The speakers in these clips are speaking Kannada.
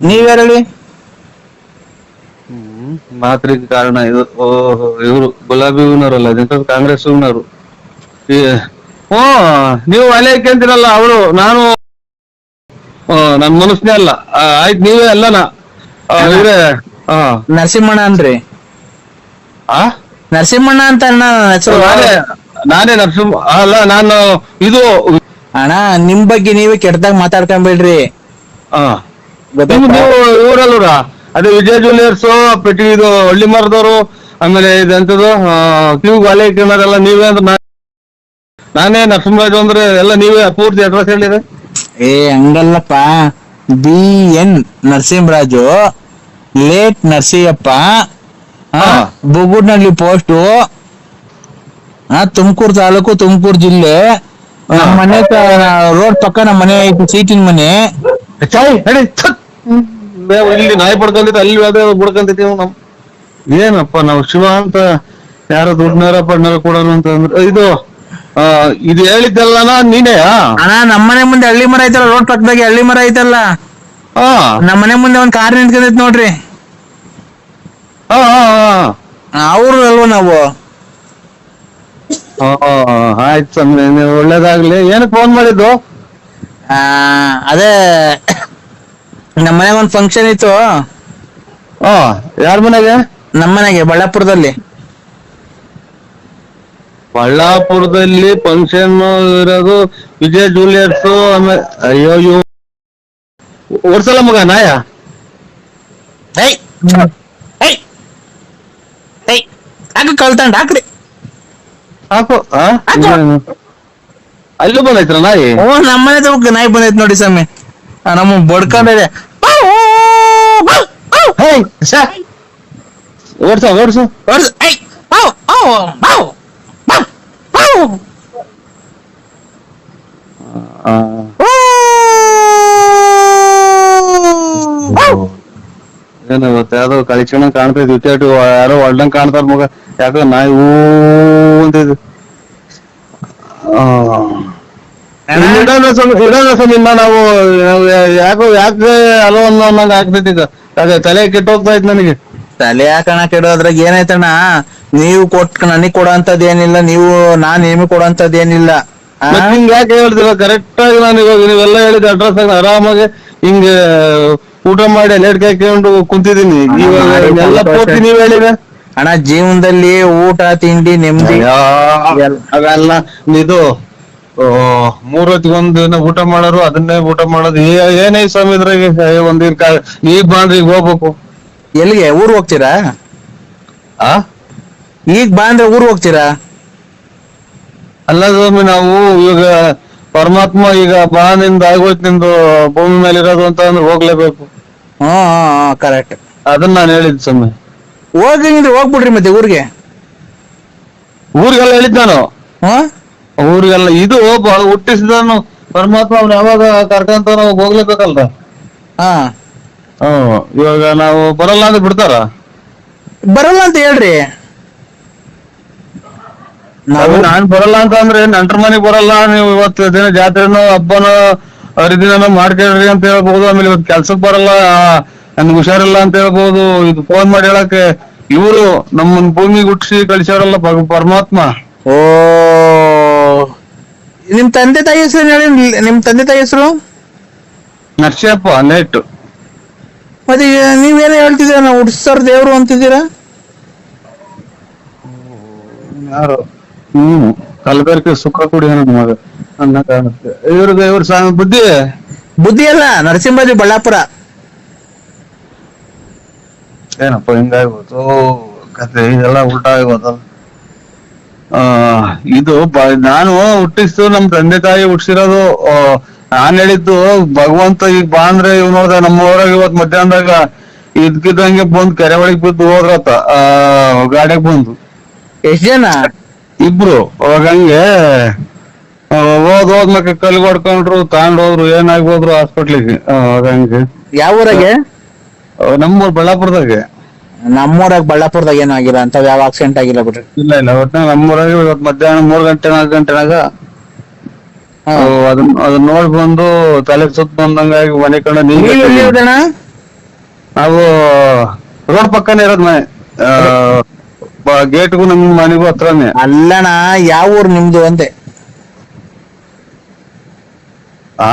ನೀವ್ಯಾರಲ್ಲಿ? ಮಾತ್ರಿಗೆ ಕಾರಣ ಇದು. ಓಹೋ, ಇವರು ಗುಲಾಬಿ ಹೂವಿನವರಲ್ಲ, ಕಾಂಗ್ರೆಸ್ ಹೂವಿನವರು. ಓ, ನೀವು ಅಲೆ ಅಂತೀರಲ್ಲ ಅವರು. ನಾನು ನನ್ ಮನಸ್ನೇ ಅಲ್ಲ. ಆಯ್ತು, ನೀವೇ ಅಲ್ಲನಾ ಇವ್ರೆ. ಹಾ, ನರಸಿಂಹಣ್ಣ ಅನ್ರಿ. ಆ ನರಸಿಂಹಣ್ಣ ಅಂತ ಅಣ್ಣ ಹೆಸರು. ನಾನೇ ನರಸಿಂಹ ಅಲ್ಲ, ನಾನು ಇದು. ಅಣ್ಣ ನಿಮ್ ಬಗ್ಗೆ ನೀವೇ ಕೆಟ್ಟದಾಗ ಮಾತಾಡ್ಕೊಂಬೇಡ್ರಿ. ನೀವು ಇವರಲ್ವರ, ಅದೇ ವಿಜಯ್ ಜ್ಯುವೆಲರ್ಸ್, ಪೆಟ್ಟಿ ಇದು ಹಳ್ಳಿ ಮರದವರು, ಆಮೇಲೆ ಇದೆಂತದ್ದು ಕ್ಯೂ ಅಲೆ ಇಕ್ಕಿನಾರೆಲ್ಲ ನೀವೇ ಅಂದ್ರೆ ನಾನೇ ನರಸಿಂಹರಾಜು ಅಂದ್ರೆ ಎಲ್ಲ ನೀವೇ ಪೂರ್ತಿ ಅಡ್ರೆಸ್ ಹೇಳಿದ್ರೆ. ಹಂಗಲ್ಲಪ್ಪ. BN Narasimharaju, late Narasimhappa, Bugudnalli post, Tumakuru taluk, Tumakuru ಜಿಲ್ಲೆ. ನಮ್ಮ ಮನೆ ರೋಡ್ ಪಕ್ಕ ನಮ್ಮ ಮನೆ ಐತಿ, ಸೀಟಿನ ಮನೆ. ಇಲ್ಲಿ ನಾಯಿ ಪಡ್ಕೊಂತೈತಿ, ಅಲ್ಲಿ ಅದೇ ಬಿಡ್ಕೊಂತೈತಿ. ಏನಪ್ಪ ನಾವು ಶಿವ ಅಂತ ಯಾರೋ ದುಡ್ಡನಾರ ಪಡ್ನಾರ ಕೊಡೋಣ ಅಂತ ಅಂದ್ರೆ ಇದು ಹೇಳಿದ್ದಲ್ಲ ನೀನೇ. ಅಣ್ಣ ನಮ್ಮನೆ ಮುಂದೆ ಹಳ್ಳಿ ಮರ ಐತಲ್ಲ, ರೋಡ್ ಪಕ್ಕದಾಗೆ ಹಳ್ಳಿ ಮರ ಐತಲ್ಲ, ನಮ್ಮನೆ ಮುಂದೆ ಒಂದ್ ಕಾರ್ ನಿಂತ್ಕೊಂಡೈತಿ ನೋಡ್ರಿ. ಅವ್ರು ಅಲ್ವ ನಾವು. ಆಯ್ತು ಸ್ವಾಮಿ, ಒಳ್ಳೇದಾಗ್ಲಿ. ಏನಕ್ಕೆ ಫೋನ್ ಮಾಡಿದ್ದು? ಅದೇ ನಮ್ಮ ಮನೆಗೆ ಒಂದ್ ಫಂಕ್ಷನ್ ಇತ್ತು. ಯಾರ ಮನೆಗೆ? ನಮ್ಮ ಮನೆಗೆ, ಬಳ್ಳಾಪುರದಲ್ಲಿ. ಬಳ್ಳಾಪುರದಲ್ಲಿ ಫಂಕ್ಷನ್ ಇರೋದು ವಿಜಯ್ ಜ್ಯುವೆಲರ್ಸ್. ಆಮೇಲೆ ಅಯ್ಯೋ ಓಡ್ಸಲ್ಲ ಮಗ ನಾಯ. ಕಳ್ತಂಡ ಹಾಕ್ರಿ, ಹಾಕು. ಅಲ್ಲೂ ಬಂದೈತ್ರ ನಾಯಿ? ನಮ್ಮನೆ ತಗೋಕ್ ನಾಯಿ ಬಂದೈತ್ ನೋಡಿ ಸ್ವಾಮಿ. ನಮ್ಮ ಬಡ್ಕೊಂಡಿದೆ. Odds odds. ಏನು ಗೊತ್ತ, ಯಾವ್ದೋ ಕಳಿಕ್ಷಣ ಕಾಣ್ತೈತಿ, ವಿಕೆಟ್ ಯಾರೋ ಹೊಲ್ದಂಗ್ ಕಾಣ್ತಾರ ಮಗ. ಯಾಕೋ ನಾಯಿ ಹೂ ಅಂತಿದ್. ಇನ್ನ ನಾವು ಯಾಕೆ ಅಲೋ ಅನ್ನೋಂಗ ಆಗ್ತೈತಿ. ಈಗ ತಲೆ ಕೆಟ್ಟೋಗ್ತಾ ಇತ್ತು ನನಗೆ. ತಲೆ ಹಾಕಣ ಕೆಡೋದ್ರಾಗ ಏನಾಯ್ತಣ್ಣ? ನೀವು ನನಗ್ ಕೊಡೋಂಥದ್ದು ಏನಿಲ್ಲ, ನಾನ್ ನಿಮಗೆ ಕೊಡೋಂಥದ್ದು ಏನಿಲ್ಲ. ಹಿಂಗ ಯಾಕೆ ಹೇಳ್ತೀರ? ಕರೆಕ್ಟ್ ಆಗಿ ನಾನು ಇವಾಗ ನೀವೆಲ್ಲ ಹೇಳಿದ ಅಡ್ರೆಸ್ ಆಗಿ ಆರಾಮಾಗಿ ಹಿಂಗ ಊಟ ಮಾಡಿ ಲೇಟ್ ಹಾಕೊಂಡು ಕುಂತಿದ್ದೀನಿ. ಇವಾಗ ಎಲ್ಲ ಪೂರ್ತಿ ನೀವ್ ಹೇಳಿದ್ರೆ ಅಣ್ಣ, ಜೀವನದಲ್ಲಿ ಊಟ ತಿಂಡಿ ನೆಮ್ಮದಿ ಅವೆಲ್ಲ ಇದು 3 ಹೊತ್ತಿಗೊಂದು ಊಟ ಮಾಡೋರು, ಅದನ್ನೇ ಊಟ ಮಾಡೋದು. ಏನೇ ಸ್ವಾಮಿ ಇದ್ರಾಗೆ ಈಗ ಬಾಂಡ್ರಿ, ಈಗ ಹೋಗ್ಬೇಕು. ಎಲ್ಲಿಗೆ? ಊರ್ ಹೋಗ್ತೀರಾ? ಈಗ ಬಾಂದ್ರೆ ಊರ್ ಹೋಗ್ತೀರಾ? ಅಲ್ಲ ಸ್ವಾಮಿ, ನಾವು ಇವಾಗ ಪರಮಾತ್ಮ ಈಗ ನಿಂದ ಆಗೋಯ್ತು, ನಿಂದು ಭೂಮಿ ಮೇಲೆ ಇರೋದು ಅಂತ ಅಂದ್ರೆ ಹೋಗ್ಲೇಬೇಕು. ಕರೆಕ್ಟ್. ಅದನ್ನ ನಾನು ಹೇಳಿದ್ ಸ್ವಾಮಿ. ಹೋಗ್ಬಿಡ್ರಿ ಮತ್ತೆ ಊರಿಗೆ. ಊರಿಗೆಲ್ಲ ಹೇಳಿದ್ ನಾನು. ಊರಿಗೆಲ್ಲ ಇದು ಹುಟ್ಟಿಸಿದನು ಪರಮಾತ್ಮ, ಅವ್ನು ಯಾವಾಗ ಕರ್ಕಂತ ನಾವು ಹೋಗ್ಲೇಬೇಕಲ್ರ. ಇವಾಗ ನಾವು ಬರಲ್ಲ ಅಂದ್ರೆ ಬಿಡ್ತಾರ? ಬರಲ್ಲ ಅಂತ ಹೇಳ್ರಿ. ನಾನ್ ಬರಲ್ಲ ಅಂತ ಅಂದ್ರೆ ನಂಟ್ರ ಮನೆಗ್ ಬರಲ್ಲ, ನೀವು ಇವತ್ತು ದಿನ ಜಾತ್ರೆನೋ ಹಬ್ಬನೋ ಹರಿದಿನನೋ ಮಾಡ್ಕೊಳ್ರಿ ಅಂತ ಹೇಳ್ಬಹುದು. ಆಮೇಲೆ ಇವತ್ತು ಕೆಲ್ಸಕ್ ಬರಲ್ಲ, ನನ್ಗೆ ಹುಷಾರಿಲ್ಲ ಅಂತ ಹೇಳ್ಬಹುದು. ಇದು ಫೋನ್ ಮಾಡಿ ಹೇಳಕ್ಕೆ ಇವರು ನಮ್ಮನ್ ಭೂಮಿಗೆ ಹುಟ್ಟಿಸಿ ಕಳಿಸ್ಯಾರಲ್ಲ ಪರಮಾತ್ಮ. ನಿಮ್ ತಂದೆ ತಾಯಿ ಹೆಸರು ಹೇಳಿ. ನಿಮ್ ತಂದೆ ತಾಯಿ ಹೆಸರು? ನರಸಿಂಹಪ್ಪ ನೇಟ್. ಮತ್ತೆ ನೀವೇನೋ ಹೇಳ್ತಿದ್ದೀರಾ, ನಾವು ಹುಟ್ಟಿಸ್ತಾರ ದೇವ್ರು ಅಂತಿದ್ದೀರಾ? ಯಾರು? ಕಲಬೆರಕೆ ಸುಖ ಕುಡಿ ನನ್ನ ಮಗ ಅನ್ನ ಕಾಣುತ್ತೆ. ಇವ್ರ ಬುದ್ಧಿ ಅಲ್ಲ, ನರಸಿಂಹರಾಜು, ಬಳ್ಳಾಪುರ. ಏನಪ್ಪ ಹಿಂಗಾಗ್ಬೋದು ಕತೆ, ಇದೆಲ್ಲ ಉಲ್ಟಾ ಆಗ್ಬೋದಲ್ಲ. ಇದು ನಾನು ಹುಟ್ಟಿಸ್ತು, ನಮ್ ತಂದೆ ತಾಯಿ ಹುಟ್ಟಿಸಿರೋದು. ನಾನ್ ಹೇಳಿದ್ದು ಭಗವಂತ ಈಗ ಬಾ ಅಂದ್ರೆ ಇವ್ ನೋಡ್ದ ನಮ್ಮ ಊರಾಗ ಇವತ್ ಮಧ್ಯಾಹ್ನದಾಗ ಇದ್ಕಿದ್ದಂಗೆ ಬಂದು ಕೆರೆ ಒಳಗ್ ಬಿದ್ದು ಹೋದ್ರತ್ತ. ಗಾಡಿಯಾಗ ಬಂದು. ಎಷ್ಟ್ ಜನ? ಇಬ್ರು. ಅವಾಗ ಹಂಗೆ ಹೋದ್ಮಕ್ಕ ಕಲ್ಲು ಹೊಡ್ಕೊಂಡ್ರು, ತಗೊಂಡೋದ್ರು, ಏನಾಗ್ಬೋದ್ರು ಹಾಸ್ಪಿಟ್ಲಿಗೆ. ಅವಾಗ ಹಂಗೆ. ಯಾವ ಊರಾಗೆ? ನಮ್ಮೂರ್ ಬಳ್ಳಾಪುರದಾಗೆ. ನಮ್ಮೂರಾಗ ಬಳ್ಳಾಪುರದಾಗ ಏನೂ ಆಗಿಲ್ಲ ಅಂತ, ಯಾವ ಆಕ್ಸಿಡೆಂಟ್ ಆಗಿಲ್ಲ ಬಿಡ್ರಿ. ಇಲ್ಲ ಒಟ್ನಾಗ ನಮ್ಮೂರಾಗ ಇವತ್ ಮಧ್ಯಾಹ್ನ 3 ಗಂಟೆ 4 ಗಂಟೆನಾಗ ಅದನ್ನ ನೋಡ್ ಬಂದು ತಲೆ ಸುತ್ತ ಬಂದಂಗಾಗಿ ಮನೆ ಕಡೆ. ನಾವು ರೋಡ್ ಪಕ್ಕನೇ ಇರೋದ್ ಮನೆ, ಗೇಟ್ಗೂ ನಮ್ ಮನೆಗೂ ಹತ್ರನೇ. ಅಲ್ಲಣ್ಣ, ಯಾವ ಊರು ನಿಮ್ದು ಅಂತೆ? ಆ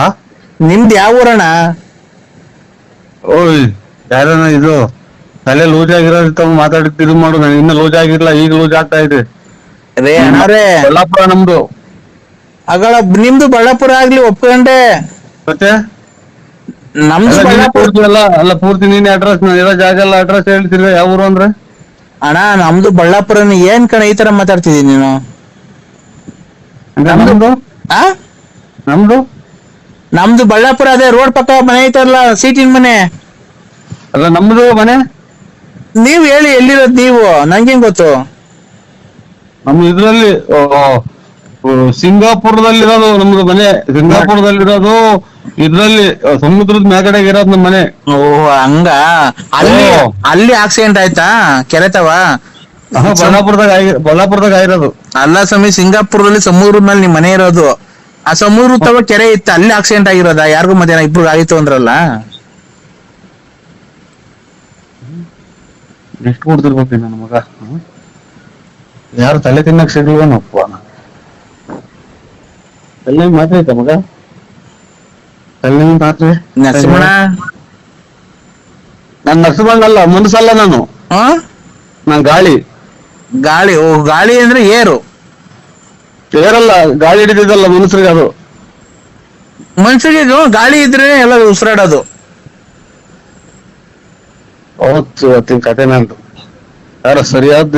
ನಿಮ್ದು ಯಾವ ಊರಣ್ಣ? ಓಯ್ ಯಾರನ ಇದು ತಲೆ ಲೂಸ್ ಆಗಿರೋ ಮಾತಾಡ್ತಿದ್ ಮಾಡು. ನಾನು ಇನ್ನ ಲೂಸ್ ಆಗಿರ್ಲಿಲ್ಲ, ಈಗ ಲೂಸ್ ಆಗ್ತಾ ಇದೆ. ರೇ ಅಣ್ಣಾರೇ, ಬಳ್ಳಾಪುರ ನಮ್ದು. ಅಗಳ ನಿಮ್ದು ಬಳ್ಳಾಪುರ ಆಗ್ಲಿ ಒಪ್ಕೊಂಡೆ, ಮತ್ತೆ ನಮ್ದು ಬಳ್ಳಾಪುರ. ಪೂರ್ತಿ ಅಲ್ಲ ಪೂರ್ತಿ ನೀನೆ ಅಡ್ರೆಸ್, ನಾನು ಇರೋ ಜಾಗ ಎಲ್ಲ ಅಡ್ರೆಸ್ ಹೇಳ್ತಿರ್ವ. ಯಾವ ಊರು ಅಂದ್ರೆ? ಅಣ್ಣ ನಮ್ದು ಬಳ್ಳಾಪುರನ. ಏನ್ ಕಣ ಈ ತರ ಮಾತಾಡ್ತಿದೀನಿ ನೀನು? ನಮ್ದು ಆ ನಮ್ದು ನಮ್ದು ಬಳ್ಳಾಪುರ, ಅದೇ ರೋಡ್ ಪಕ್ಕ ಮನೆ ಐತಲ್ಲ, ಸೀಟಿನ ಮನೆ. ಅಲ್ಲ ನಮ್ದು ಮನೆ. ನೀವ್ ಹೇಳಿ ಎಲ್ಲಿರೋದ್ ನೀವು, ನಂಗೇನ್ ಗೊತ್ತು? ನಮ್ ಇದ್ರಲ್ಲಿ ಸಿಂಗಾಪುರದಲ್ಲಿರೋದು ನಮ್ದು ಮನೆ. ಸಿಂಗಾಪುರದಲ್ಲಿರೋದು ಇದ್ರಲ್ಲಿ ಸಮುದ್ರದ ಮ್ಯಾಗಡೆ ಇರೋದು ನಮ್ ಮನೆ. ಓ ಹಂಗ. ಅಲ್ಲಿ ಓ. ಅಲ್ಲಿ ಆಕ್ಸಿಡೆಂಟ್ ಆಯ್ತಾ ಕೆರೆತವ? ಬಳ್ಳಾಪುರದಾಗ ಆಗಿರೋದು. ಅಲ್ಲ ಸ್ವಾಮಿ, ಸಿಂಗಾಪುರದಲ್ಲಿ ಸಮುದ್ರದ ಮೇಲೆ ನಿಮ್ ಮನೆ ಇರೋದು. ಆ ಸಮುದ್ರ ತವ ಕೆರೆ ಇತ್ತು, ಅಲ್ಲಿ ಆಕ್ಸಿಡೆಂಟ್ ಆಗಿರೋದ? ಯಾರಿಗೂ ಮಧ್ಯಾಹ್ನ ಇಬ್ರು ಆಯ್ತು ಅಂದ್ರಲ್ಲ. ಎಷ್ಟು ಕೊಡ್ತಿರ್ಬೇಕು ನನ್ನ ಮಗ? ಯಾರು ತಲೆ ತಿನ್ನಕ್ ಸಿಗ್ಲಿವನಪ್ಪ. ತಲೆ ಮಾತ್ರ ಮಗ, ತಲೆ ಮಾತ್ರ. ನರಸಿಂಹಣ್ಣ, ನಾನ್ ನರಸಿಂಹಣ್ಣಲ್ಲ, ಮನಸ್ಸಲ್ಲ ನಾನು. ಹ ನಾನ್ ಗಾಳಿ. ಗಾಳಿ? ಓ, ಗಾಳಿ ಅಂದ್ರೆ ಏರು. ಏರಲ್ಲ, ಗಾಳಿ ಹಿಡಿದಿದ್ದಲ್ಲ ಮನುಷ್ಯರಿಗೆ ಅದು. ಮನುಷ್ಯರಿಗೆ ಗಾಳಿ ಇದ್ರೆ ಎಲ್ಲ ಉಸಿರಾಡೋದು. ಅವತ್ತಿನ ಕತೆ ನಂದು. ಯಾರ ಸರಿಯಾದ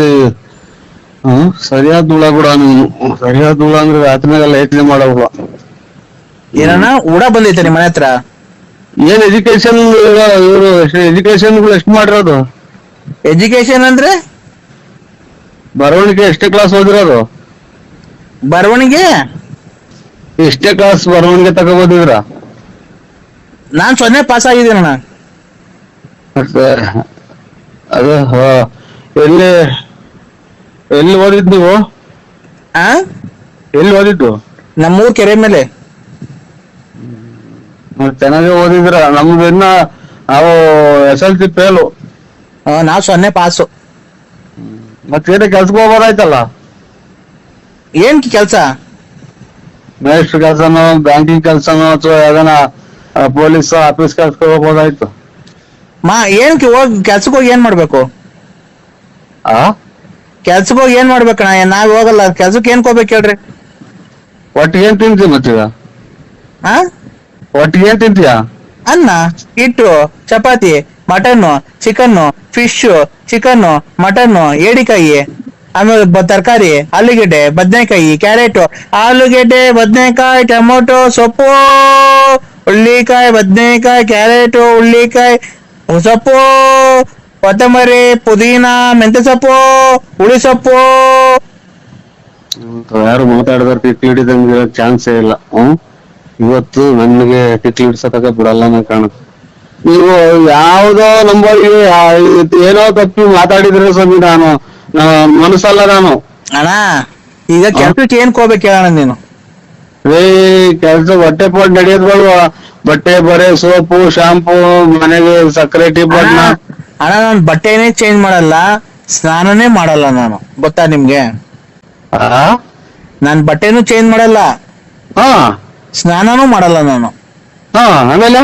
ಸರಿಯಾದ ಹುಳ ಕೂಡ ನೀನು. ಸರಿಯಾದ ಹುಳ ಅಂದ್ರೆ ರಾತ್ರಿನಾಗೆಲ್ಲ ಯೋಚನೆ ಮಾಡೋಲ್ಲ. ಏನಣ್ಣ ಉಡ ಬಂದೈತೆ ನಿಮ್ ಮನೆ ಹತ್ರ? ಏನ್ ಎಜುಕೇಶನ್ ಇವರು ಎಜುಕೇಶನ್ ಎಷ್ಟು ಮಾಡಿರೋದು? ಎಜುಕೇಶನ್ ಅಂದ್ರೆ ಬರವಣಿಗೆ ಎಷ್ಟೇ ಕ್ಲಾಸ್ ಓದಿರೋದು? ಬರವಣಿಗೆ ಎಷ್ಟೇ ಕ್ಲಾಸ್ ಬರವಣಿಗೆ ತಗೋಬೋದಿದ್ರ? ನಾನ್ 0 ಪಾಸ್ ಆಗಿದ್ದೀನಣ್ಣ. ಅದು ಎಲ್ಲಿ ಎಲ್ಲಿ ಓದಿದ್ ನೀವು? ಆ ಎಲ್ಲಿ ಓದಿದ್ದು? ನಮ್ಮೂರ್ ಕೆರೆ ಮೇಲೆ. ಚೆನ್ನಾಗಿ ಓದಿದ್ರ. ನಮ್ದು ಇನ್ನ ನಾವು SLC ಫೇಲು. ನಾವ್ 0 ಪಾಸು. ಮತ್ತೆ ಕೆಲ್ಸಕ್ಕೆ ಹೋಗ್ಬೋದಾಯ್ತಲ್ಲ? ಏನ್ ಕೆಲ್ಸ? ಮೇಸ್ಟ್ರ್ ಕೆಲ್ಸನೋ, ಬ್ಯಾಂಕಿಂಗ್ ಕೆಲ್ಸನೋ, ಅಥವಾ ಯಾವ್ದಾನ ಪೊಲೀಸ್ ಆಫೀಸ್ ಕೆಲ್ಸಕ್ಕೆ ಹೋಗ್ಬೋದಾಯ್ತು. ಏನ್ ಹೋಗಿ ಕೆಲ್ಸಕ್ಕೆ ಹೋಗಿ ಏನ್ ಮಾಡ್ಬೇಕು? ಆ ಕೆಲ್ಸಕ್ಕೆ ಹೋಗಿ ಏನ್ ಮಾಡ್ಬೇಕಣ್ಣ? ನಾವ್ ಹೋಗಲ್ಲ ಕೆಲ್ಸಕ್ಕೆ. ಏನ್ ಹೋಗ್ಬೇಕು ಹೇಳ್ರಿ? ಒಟ್ಟಿಗೆ ಏನ್ ತಿಂತೀವಿ ಮತ್ತೀಗ? ಆ ಒಟ್ಟಿಗೆ ಏನ್ ತಿಂತೀಯ? ಅನ್ನ, ಹಿಟ್ಟು, ಚಪಾತಿ, mutton, chicken, fish, chicken, mutton, ಏಡಿಕಾಯಿ, ಆಮೇಲೆ ತರಕಾರಿ, ಆಲೂಗೆಡ್ಡೆ, ಬದನೆಕಾಯಿ, ಕ್ಯಾರೆಟ್, ಆಲೂಗೆಡ್ಡೆ, ಬದನೆಕಾಯಿ, ಟೊಮೊಟೊ, ಸೊಪ್ಪು, ಹುಳ್ಳಿಕಾಯಿ, ಬದನೆಕಾಯಿ, ಕ್ಯಾರೆಟ್, ಹುಳ್ಳಿಕಾಯಿ, ಸೊಪ್ಪು, ಕೊತ್ತಂಬರಿ, ಪುದೀನ, ಮೆಂತ್ಯ ಸೊಪ್ಪು, ಹುಳಿ ಸೊಪ್ಪು. ಯಾರು ಮಾತಾಡಿದ್ರೆ ತಿಕ್ಕಿ ಹಿಡಿದಂಗೆ ಚಾನ್ಸೇ ಇಲ್ಲ. ಇವತ್ತು ನನಗೆ ತಿಕ್ಕಿ ಹಿಡ್ಸತಕ ಬಿಡಲ್ಲ ಕಾಣುತ್ತೆ. ನೀವು ಯಾವ್ದೋ ನಂಬರ್ಗೆ ಏನೋ ತಪ್ಪಿ ಮಾತಾಡಿದ್ರೆ ಸ್ವಾಮಿ, ನಾನು ಮನಸ್ಸಲ್ಲ ನಾನು. ಅಣ್ಣ ಈಗ ಕೆಲ್ಸಕ್ಕೆ ಏನ್ ಹೋಗ್ಬೇಕು ಹೇಳೋಣ ನೀನು? ಕೆಲ್ಸ ಹೊಟ್ಟೆ ಪೋಟ್ ನಡೆಯೋದ್ ಬೇಡವಾ? ಬಟ್ಟೆ ಬರೆ, ಸೋಪು, ಶಾಂಪೂ, ಮನೆಗೆ ಸಕ್ಕರೆ, ಟೀ ಬಣ್ಣ. ಅಣ್ಣ ನಾನು ಬಟ್ಟೆನೇ ಚೇಂಜ್ ಮಾಡಲ್ಲ, ಸ್ನಾನನೇ ಮಾಡಲ್ಲ ನಾನು, ಗೊತ್ತಾ ನಿಮ್ಗೆ? ನಾನ್ ಬಟ್ಟೆನೂ ಚೇಂಜ್ ಮಾಡಲ್ಲ, ಹಾ ಸ್ನಾನನೂ ಮಾಡಲ್ಲ ನಾನು. ಆಮೇಲೆ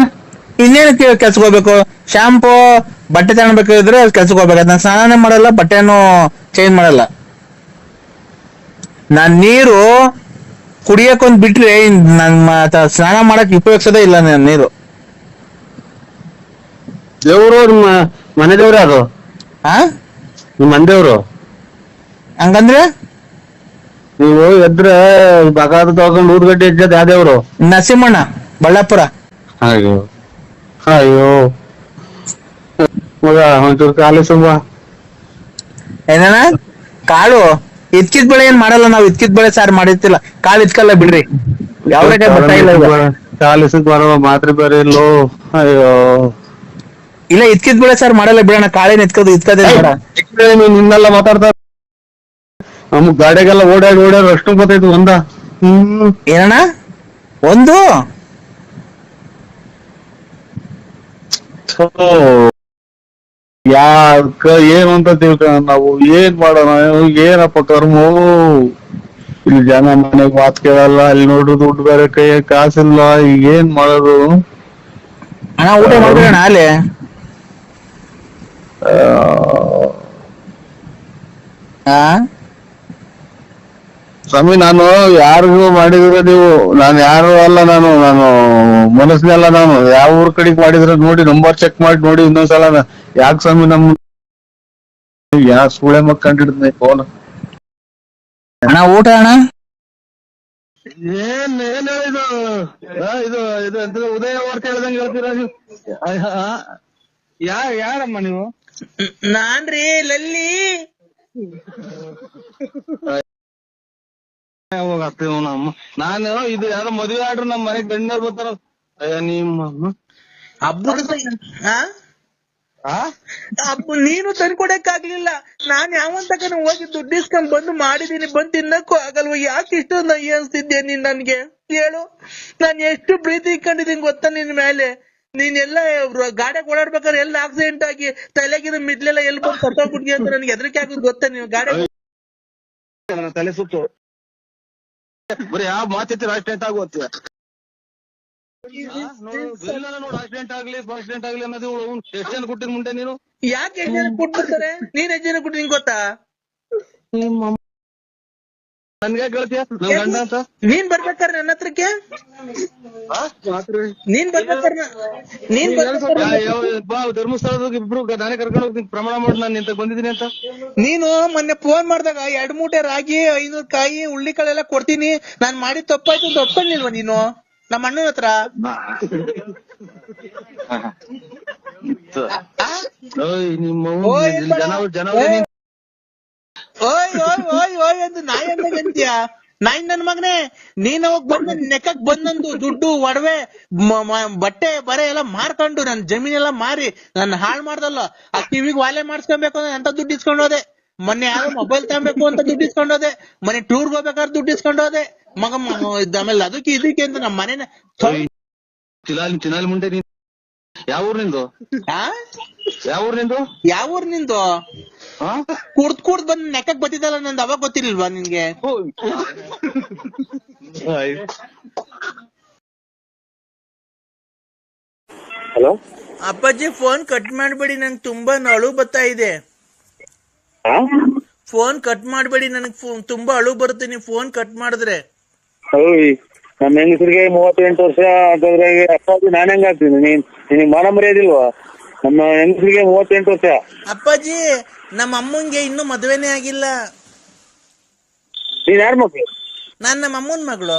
ಇನ್ನೇನು ಕೆಲ್ಸಕ್ಕೆ ಹೋಗ್ಬೇಕು? ಶಾಂಪೂ, ಬಟ್ಟೆ ತಗೊಳ್ಬೇಕಿದ್ರೆ ಕೆಲ್ಸಕ್ಕೆ ಹೋಗ್ಬೇಕು. ನಾನು ಸ್ನಾನನೇ ಮಾಡಲ್ಲ, ಬಟ್ಟೆನೂ ಚೇಂಜ್ ಮಾಡಲ್ಲ. ನಾನ್ ನೀರು ಕುಡಿಯಕ್ಕೊಂದ್ ಬಿಟ್ರೆ ನನ್ ಸ್ನಾನ ಮಾಡಕ್ ಉಪಯೋಗಿಸೋದೇ ಇಲ್ಲ ನಾನು ನೀರು. ದೇವ್ರು ನಿಮ್ಮ ಮನೆ ದೇವ್ರ ಅದು? ನಿಮ್ಮ ಮನೆ ದೇವ್ರು? ಹಂಗಂದ್ರೆ ನೀವು ಎದ್ರೆ ಬಗಾದ ತಗೊಂಡು ಊದ್ಗಡ್ಡೆ ಇದ್ದದ್ ಯಾವ ದೇವ್ರು? ನರಸಿಂಹಣ್ಣ, ಬಳ್ಳಾಪುರ. ಅಯ್ಯೋ ಅಯ್ಯೋ ಮಗ, ಒಂಚೂರು ಕಾಲು ಸುಂಬ. ಏನಣ್ಣ? ಕಾಳು ಇದ್ಕಿದ್ ಬೆಳೆ ಏನ್ ಮಾಡಲ್ಲ ನಾವು. ಇದ್ಕಿದ್ ಬೆಳೆ ಸಾರು ಮಾಡಿರ್ತಿಲ್ಲ, ಕಾಳು ಇದ್ಕಲ್ಲ ಬಿಡ್ರಿ. ಯಾವ ಬರ್ತಾ ಇಲ್ಲ ಕಾಲಿಸಕ್ ಬರುವ ಮಾತ್ರೆ ಬೇರೆ ಇಲ್ಲೋ. ಅಯ್ಯೋ ಇಲ್ಲ, ಇದ್ಕಿದ್ ಬೆಳೆ ಸಾರು ಮಾಡಲ್ಲ ಬಿಡೋಣ. ಕಾಳೇನ್ ಇದ್ಕದೇ ಬೇಡ. ನಿನ್ನೆಲ್ಲ ಮಾತಾಡ್ತಾ ನಮ್ಗ್ ಗಾಡಿಗೆಲ್ಲ ಓಡಾಡಿ ಅಷ್ಟು ಗೊತ್ತಾಯ್ತು ಒಂದ. ಏನಣ್ಣ? ಒಂದು ಯಾಕ ಏನು ಅಂತ ತಿಳ್ಕೊಂಡ ನಾವು ಏನ್ ಮಾಡೋಣ ಏನಪ್ಪ ಕರ್ಮೋ. ಇಲ್ಲಿ ಜನ ಮನೆಗ್ ಮಾತ್ ಕೇಳಲ್ಲ, ಅಲ್ಲಿ ನೋಡ್ರಿ ದುಡ್ಡು ಬೇರೆ ಕೈ ಕಾಸಿಲ್ಲ, ಈಗ ಏನ್ ಮಾಡೋದು. ಅಣ್ಣ ಊಟ ಮಾಡ್ರಿ ಅಣ್ಣ ಅಲ್ಲಿ. ಆ, ಹಾ ಸ್ವಾಮಿ ನಾನು ಯಾರಿಗೂ ಮಾಡಿದ್ರೆ ನೀವು, ನಾನು ಯಾರು ಅಲ್ಲ, ನಾನು ಮನಸ್ಸಿನಲ್ಲ. ನಾನು ಯಾವ ಊರ್ ಕಡೆಗೆ ಮಾಡಿದ್ರೆ ನೋಡಿ ನಂಬರ್ ಚೆಕ್ ಮಾಡಿ ನೋಡಿ ಇನ್ನೊಂದ್ಸಲ. ಯಾಕೆ ಸ್ವಾಮಿ ಯಾ ಸುಳೆ ಮಕ್ಕಂಡಿಡ್ತೀನಿ ಫೋನ್. ಅಣ್ಣ ಊಟ ಅಣ್ಣ. ಏನ್ ಹೇಳಿದು ಇದು ಇದು ಎಂತ ಉದಯ ವಾರ್ತೆ ಹೇಳ್ದಂಗೆ ಹೇಳ್ತೀರಾ ನೀವು. ಯಾರಮ್ಮ ನೀವು? ನಾನ್ರಿ ಲಲ್ಲಿ. ಹೋಗ್ತೀವಿ ನಮ್ಮ ನಾನು ಇದು ಯಾರೋ ಮದುವೆ ಆಡ್ರು ನಮ್ ಮನೆಗ್ ಗಂಡರ್ ಬರ್ತಾರ. ಅಯ್ಯ ನಿಮ್ಮ ಹಬ್ಬ ನೀನು ತಂದ್ಕೊಡಕ್ಕಾಗ್ಲಿಲ್ಲ. ನಾನ್ ಯಾವಂತಕನ ಹೋಗಿ ದುಡ್ಡು ಇಸ್ಕೊಂಡ್ ಬಂದು ಮಾಡಿದೀನಿ, ಬಂದ್ ತಿನ್ನಕ್ಕೂ ಆಗಲ್ವ? ಯಾಕೆ ಇಷ್ಟು ನಯ್ಯ ಅನ್ಸ್ತಿದ್ಯಾ ನೀನ್ ನನ್ಗೆ? ಹೇಳು, ನಾನ್ ಎಷ್ಟು ಪ್ರೀತಿ ಇಟ್ಕೊಂಡಿದೀನಿ ಗೊತ್ತಾ ನಿನ್ ಮೇಲೆ. ನೀನ್ ಎಲ್ಲ ಗಾಡಿಯಾಗ ಓಡಾಡ್ಬೇಕಾದ್ರೆ ಎಲ್ಲ ಆಕ್ಸಿಡೆಂಟ್ ಆಗಿ ತಲೆಗಿನ ಮಿಡ್ಲೆಲ್ಲ ಎಲ್ಲಿ ಬಂದು ಸತ್ತೋಗ್ಬಿಟ್ಟಿ ಅಂತ ನನ್ಗೆ ಹೆದರಿಕೆ ಆಗೋದು ಗೊತ್ತಾ? ನೀವು ಗಾಡಿ ತಲೆ ಸುತ್ತು ಬರೀ ಯಾವ ಮಾತಿರ್ತೀರ ಆಕ್ಸಿಡೆಂಟ್ ಆಗುವಂತೀಯ. ನೋಡು ಆಕ್ಸಿಡೆಂಟ್ ಆಗ್ಲಿ ಆಕ್ಸಿಡೆಂಟ್ ಆಗ್ಲಿ ಅನ್ನೋದು ಎಷ್ಟು ಜನ ಕೊಟ್ಟಿರ್ ಮುಂದೆ ನೀನು? ಯಾಕೆ ಎಷ್ಟು ಜನ ಕೊಟ್ಬಿಡ್ತಾರೆ? ನೀನ್ ಎಷ್ಟು ಜನ ಕೊಟ್ಟಿ ನಿಂಗೆ ಗೊತ್ತಾ? ನನ್ಗೆ ಕೇಳ್ತೀಯ ನನ್ ಗಂಡ ಅಂತ? ನೀನ್ ಬರ್ಬೇಕಾರೆ ನನ್ನ ಹತ್ರಕ್ಕೆ, ನೀನ್ ಬರ್ಬೇಕಾರೆ ಧರ್ಮಸ್ಥಳದಾಗ ಇಬ್ರು ನಾನೇ ಕರ್ಕೊಂಡು ಹೋಗ್ತೀನಿ, ಪ್ರಮಾಣ ಮಾಡಿ ನಾನು ನಿಂತ ಬಂದಿದ್ದೀನಿ ಅಂತ. ನೀನು ಮೊನ್ನೆ ಫೋನ್ ಮಾಡಿದಾಗ 2 ಮೂಟೆ ರಾಗಿ 500 ಕಾಯಿ ಉಳ್ಳಿಕಾಳೆಲ್ಲ ಕೊಡ್ತೀನಿ, ನಾನ್ ಮಾಡಿದ ತಪ್ಪಾಯ್ತು ಅಂತ ಒಪ್ಕೊಂಡಿಲ್ವಾ ನೀನು ನಮ್ಮ ಅಣ್ಣನ ಹತ್ರ? ಓಯ್ ಓಯ್ ಓಯ್ ಓಯ್ ಎಂದು ನಾಯಿ ಅಂತೀಯ? ನಾಯಿ ನನ್ ಮಗನೇ, ನೀನ್ ಅವಾಗ ಬಂದ ನೆಕ್ಕಕ್ ಬಂದಂದು ದುಡ್ಡು ಒಡವೆ ಬಟ್ಟೆ ಬರೆ ಎಲ್ಲ ಮಾರ್ಕೊಂಡು ನನ್ ಜಮೀನೆಲ್ಲ ಮಾರಿ ನನ್ನ ಹಾಳು ಮಾಡ್ದಲ್ಲ. ಆ ಕಿವಿಗ್ ವಾಲೆ ಮಾಡ್ಸ್ಕೊಬೇಕು ಅಂತ ದುಡ್ಡು ಇಸ್ಕೊಂಡು ಹೋದೆ. ಮೊನ್ನೆ ಯಾರೋ ಮೊಬೈಲ್ ತಗೋಬೇಕು ಅಂತ ದುಡ್ಡು ಇಸ್ಕೊಂಡು ಹೋದೆ. ಮೊನ್ನೆ ಟೂರ್ಗೆ ಹೋಗ್ಬೇಕಾದ್ರೆ ದುಡ್ಡು ಇಸ್ಕೊಂಡು ಹೋದೆ. ಆಮೇಲೆ ಅದಕ್ಕೆ ಇದಕ್ಕೆ ಅಂತ ನಮ್ಮ ಮನೇನ ಚಿನಾಲಿ ಮುಂಡೆ. ನೀನ್ ಯಾವ ಊರ್ ನಿಂದು? ಯಾವ ಊರ್ ನಿಂದು? ಯಾವ ಊರ್ ನಿಂದು? ಕುಡ್ದ್ ಬಂದ್ ನೆಕ್ಕಕ್ ಬತ್ತಿದ್ದಲ್ಲ ನಂದು, ಅವಾಗ ಗೊತ್ತಿರ್ಲಿಲ್ವಾ ನಿನ್ಗೆ? ಹಲೋ ಅಪ್ಪಾಜಿ, ಫೋನ್ ಕಟ್ ಮಾಡ್ಬೇಡಿ, ನಂಗೆ ತುಂಬಾ ಅಳು ಬರ್ತಾ ಇದೆ. ಫೋನ್ ಕಟ್ ಮಾಡ್ಬೇಡಿ, ನನಗ್ ತುಂಬಾ ಅಳು ಬರುತ್ತೆ ನೀವು ಫೋನ್ ಕಟ್ ಮಾಡಿದ್ರೆ. ನಮ್ಮ ಹೆಂಗಸರಿಗೆ 38 ವರ್ಷ ಅಂತಂದ್ರೆ ಅಪ್ಪಾಜಿ ನಾನ್ ಹೆಂಗ ಆಗ್ತೀನಿ? ನಿನಗೆ ಮಾನ ಮರ್ಯಾದಿಲ್ವಾ? ನಮ್ಮ ಹೆಂಗಸರಿಗೆ 38 ವರ್ಷ. ಅಪ್ಪಾಜಿ, ನಮ್ಮ ಅಮ್ಮಂಗೆ ಇನ್ನೂ ಮದ್ವೆನೇ ಆಗಿಲ್ಲ. ನೀನ್ ಯಾರ ಮಕ್ಳು? ನಾನ್ ನಮ್ಮ ಅಮ್ಮನ್ ಮಗಳು.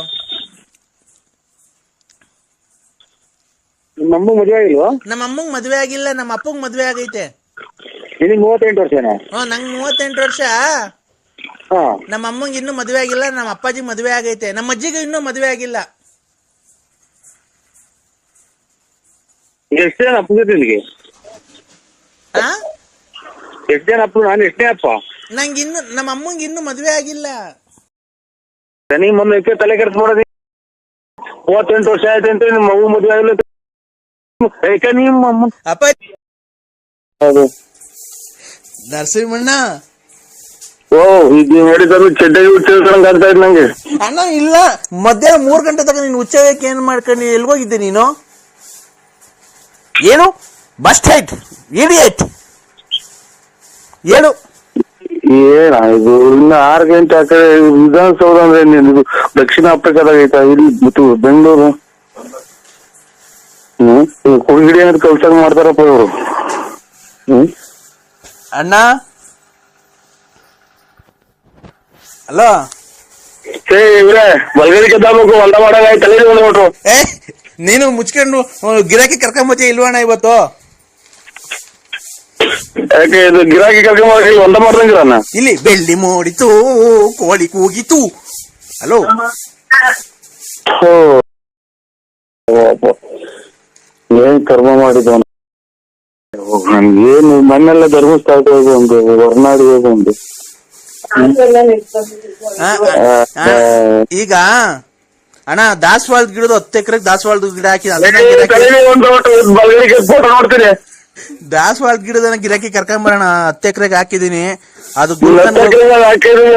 ನಿಮ್ಮ ಅಮ್ಮ ಮದ್ವೆ ಆಗಿಲ್ವಾ? ನಮ್ಮ ಅಮ್ಮಂಗ್ ಮದ್ವೆ ಆಗಿಲ್ಲ, ನಮ್ಮ ಅಪ್ಪಂಗ್ ಮದ್ವೆ ಆಗೈತೆ. ನಿನಗ್ 38 ವರ್ಷನಾ? ನಂಗ್ 38 ವರ್ಷ. ನಮ್ಮ ಅಮ್ಮಂಗ್ ಇನ್ನೂ ಮದ್ವೆ ಆಗಿಲ್ಲ, ನಮ್ಮ ಅಪ್ಪಾಜಿ ಮದ್ವೆ ಆಗೈತೆ. ನಮ್ಮ ಅಜ್ಜಿಗೆ ಇನ್ನೂ ಮದ್ವೆ ಆಗಿಲ್ಲ. ಎಷ್ಟು ಜನ ಅಪ್ಪ ನಿನಗೆ? ಎಷ್ಟು ಜನ ಅಪ್ಪ? ನಾನು ಎಷ್ಟೇ ಅಪ್ಪ? ನಂಗೆ ಇನ್ನು ನಮ್ಮ ಅಮ್ಮಂಗ್ ಇನ್ನೂ ಮದ್ವೆ ಆಗಿಲ್ಲ. ನೀ ಮೊನ್ನೆ ತಲೆ ಕೆಡ್ಸ್ ಮಾಡೋದಿ. 38 ವರ್ಷ ಆಯ್ತು ಅಂತ ನಿಮ್ಮ ಮಗು ಮದ್ವೆ ಆಗಿಲ್ಲ. ನಿಮ್ಮ ಅಮ್ಮ ಅಪ್ಪಾಜಿ ನರಸಿಂಹಣ್ಣ. ಈಗ ನೋಡಿದ್ರು ಚೆಡ್ಡಾಗಿ ಹುಚ್ಚಿಡ್ಕೊಂಡ್ ಆಗ್ತಾ ಇದ್ ನಂಗೆ. ಅಣ್ಣ ಇಲ್ಲ, ಮಧ್ಯಾಹ್ನ 3 ಗಂಟೆ ತನಕ ನೀನು ಹುಚ್ಚಕ್ಕೆ ಏನ್ ಮಾಡ್ಕೊಂಡು ಎಲ್ಗೋಗಿದ್ದೆ ನೀನು? ಏನು ಬಸ್ ಸ್ಟ್ಯಾಂಡ್ ಇಡಿಯಟ್ ಹೇಳು. ಏನಾಯ್ತು? ಇನ್ನು 6 ಗಂಟೆ ಆ ಕಡೆ ವಿಧಾನಸೌಧ ಅಂದ್ರೆ ನಿಮ್ದು ದಕ್ಷಿಣ ಆಫ್ರಿಕಾದಾಗ ಐತಾ? ಇಲ್ಲಿ ಬೆಂಗಳೂರು ಕುಡಿಗಿಡಿ ಅನ್ನೋದು ಕಲ್ಸಂಗ್ ಮಾಡ್ತಾರಪ್ಪ ಇವರು. ಅಣ್ಣ ಹಲೋ, ಇವ್ರೆ ಬಲ್ಗಡಿ ಕದ್ದಾಬೇಕು, ಹೊಲ ಮಾಡಾಗ ತಲೆ ಹೊಂದ್ಬಿಟ್ರು. ನೀನು ಮುಚ್ಕೊಂಡು ಗಿರಾಕಿ ಕರ್ಕೊಂಬತ್ತಿ ಇಲ್ವಣ್ಣ ಇವತ್ತು? ಯಾಕೆ ಇದು ಗಿರಾಕಿ ಕರ್ಕೊಂಡ್ ಹೊಲ ಮಾಡ್ದಂಗಿರಣ್ಣ? ಇಲ್ಲಿ ಬೆಳ್ಳಿ ಮೂಡಿತು, ಕೋಳಿ ಕೂಗಿತು. ಹಲೋ, ಏನ್ ಕರ್ಮ ಮಾಡಿದ ನನ್ಗೇನು? ಮನೆಲ್ಲ ಧರ್ಮಸ್ಥಳಕ್ಕೆ ಹೋಗಿ ಒಂದು ಹೊರನಾಡಿಗೆ ಹೋಗಿ ಒಂದು. ಈಗ ಅಣ್ಣ ದಾಸವಾಳದ ಗಿಡದ 10 ಎಕರೆಗೆ ದಾಸವಾಳದ ಗಿಡ ಹಾಕಿ ಬಲ್ಗಡಿಗೆ ಫೋಟೋ ನೋಡ್ತೀನಿ. ದಾಸವಾಳ ಗಿಡದನ್ನ ಗಿರಾಕಿ ಕರ್ಕೊಂಬರೋಣ. 10 ಎಕರೆಗೆ ಹಾಕಿದೀನಿ. ಅದು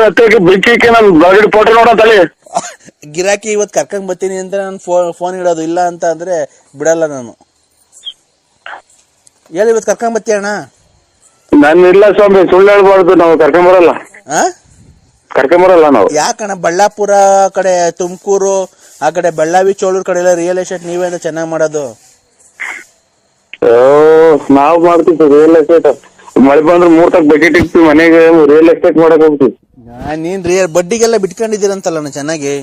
ಹತ್ತಕ್ಕೆ ಬೆಂಕಿ ನಾನು ಬಾಗಿಲು ಫೋಟೋ ನೋಡ ತಲೆ. ಗಿರಾಕಿ ಇವತ್ ಕರ್ಕೊಂಡ್ ಬರ್ತೀನಿ ಅಂತ ನಾನು ಫೋನ್ ಇಡೋದು. ಇಲ್ಲ ಅಂತ ಅಂದ್ರೆ ಬಿಡಲ್ಲ ನಾನು. ಹೇಳಿ ಇವತ್ ಕರ್ಕೊಂಡ್ ಬರ್ತೀಯ ಅಣ್ಣ? ನಾನು ಇಲ್ಲ ಸ್ವಾಮಿ, ಸುಳ್ಳು ಹೇಳ್ಬಾರ್ದು. ನಾವು ಕರ್ಕೊಂಬರಲ್ಲ ನಾವು. ಯಾಕಣ್ಣ ಬಳ್ಳಾಪುರ ಕಡೆ, ತುಮಕೂರು ಆ ಕಡೆ, ಬೆಳ್ಳಾವಿ ಚೋಳೂರ್ ಕಡೆ ಎಲ್ಲ ರಿಯಲ್ ಎಸ್ಟೇಟ್ ನೀವೇ ಅಂತ ಚೆನ್ನಾಗ್ ಮಾಡೋದು. ನಾವ್ ಮಾಡ್ತೀವಿ ರಿಯಲ್ ಎಸ್ಟೇಟ್. ಮಳೆ ಬಂದ್ರೆ 3 ತಕ್ ಬಕೆಟ್ ಇಕ್ತಿವಿ ಮನೆಗೆ, ರಿಯಲ್ ಎಸ್ಟೇಟ್ ಮಾಡಕ್ ಹೋಗ್ತೀವಿ. ನೀನ್ ಬಡ್ಡಿಗೆಲ್ಲ ಬಿಟ್ಕೊಂಡಿದ್ದೀರಂತಲ್ಲ ಚೆನ್ನಾಗಿ.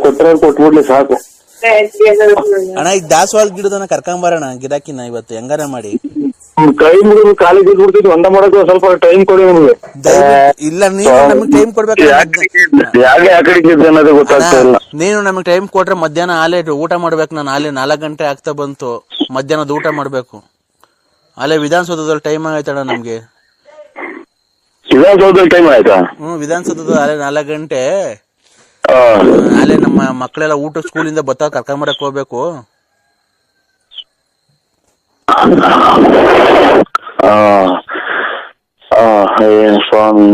ಕೊಟ್ರೆ ಕೊಟ್ಬಿಡ್ಲಿ ಸಾಕು ಅಣ್ಣ. ಈಗ ದಾಸವಾಳ ಗಿಡದನ್ನ ಕರ್ಕೊಂಬರೋಣ ಗಿರಾಕಿನ ಇವತ್ತು ಹೆಂಗಾರ ಮಾಡಿ. ಕೈ ಮುಗಿದು ಕಾಲಿಗೆ ಬಿಡ್ತಿದ್ವಿ, ಒಂದ ಮಾಡಕ್ ಸ್ವಲ್ಪ ಟೈಮ್ ಕೊಡಿ ನಮ್ಗೆ. ಇಲ್ಲ, ನೀನು ನಮಗ್ ಟೈಮ್ ಕೊಡ್ಬೇಕು. ಅನ್ನೋದು ಗೊತ್ತಾಗ್ತಾ ಇಲ್ಲ. ನೀನು ನಮಗ್ ಟೈಮ್ ಕೊಟ್ರೆ ಮಧ್ಯಾಹ್ನ ಆಲೆ ಊಟ ಮಾಡ್ಬೇಕು. ನಾನು ಆಲೆ 4 ಗಂಟೆ ಆಗ್ತಾ ಬಂತು, ಮಧ್ಯಾಹ್ನದ ಊಟ ಮಾಡ್ಬೇಕು. ಅಲ್ಲೇ ವಿಧಾನಸೌಧದಲ್ಲಿ ಟೈಮ್ ಆಗೈತಣ್ಣ ನಮ್ಗೆ. ವಿಧಾನಸೌಧದಲ್ಲಿ ಟೈಮ್ ಆಯ್ತಾ? ವಿಧಾನಸೌಧದ ಅಲ್ಲೇ 4 ಗಂಟೆ. ಅಲ್ಲೇ ನಮ್ಮ ಮಕ್ಕಳೆಲ್ಲ ಊಟ ಸ್ಕೂಲಿಂದ ಬತ್ತ ಕರ್ಕೊಂಬರಕ್ ಹೋಗ್ಬೇಕು. ಸ್ವಾಮಿ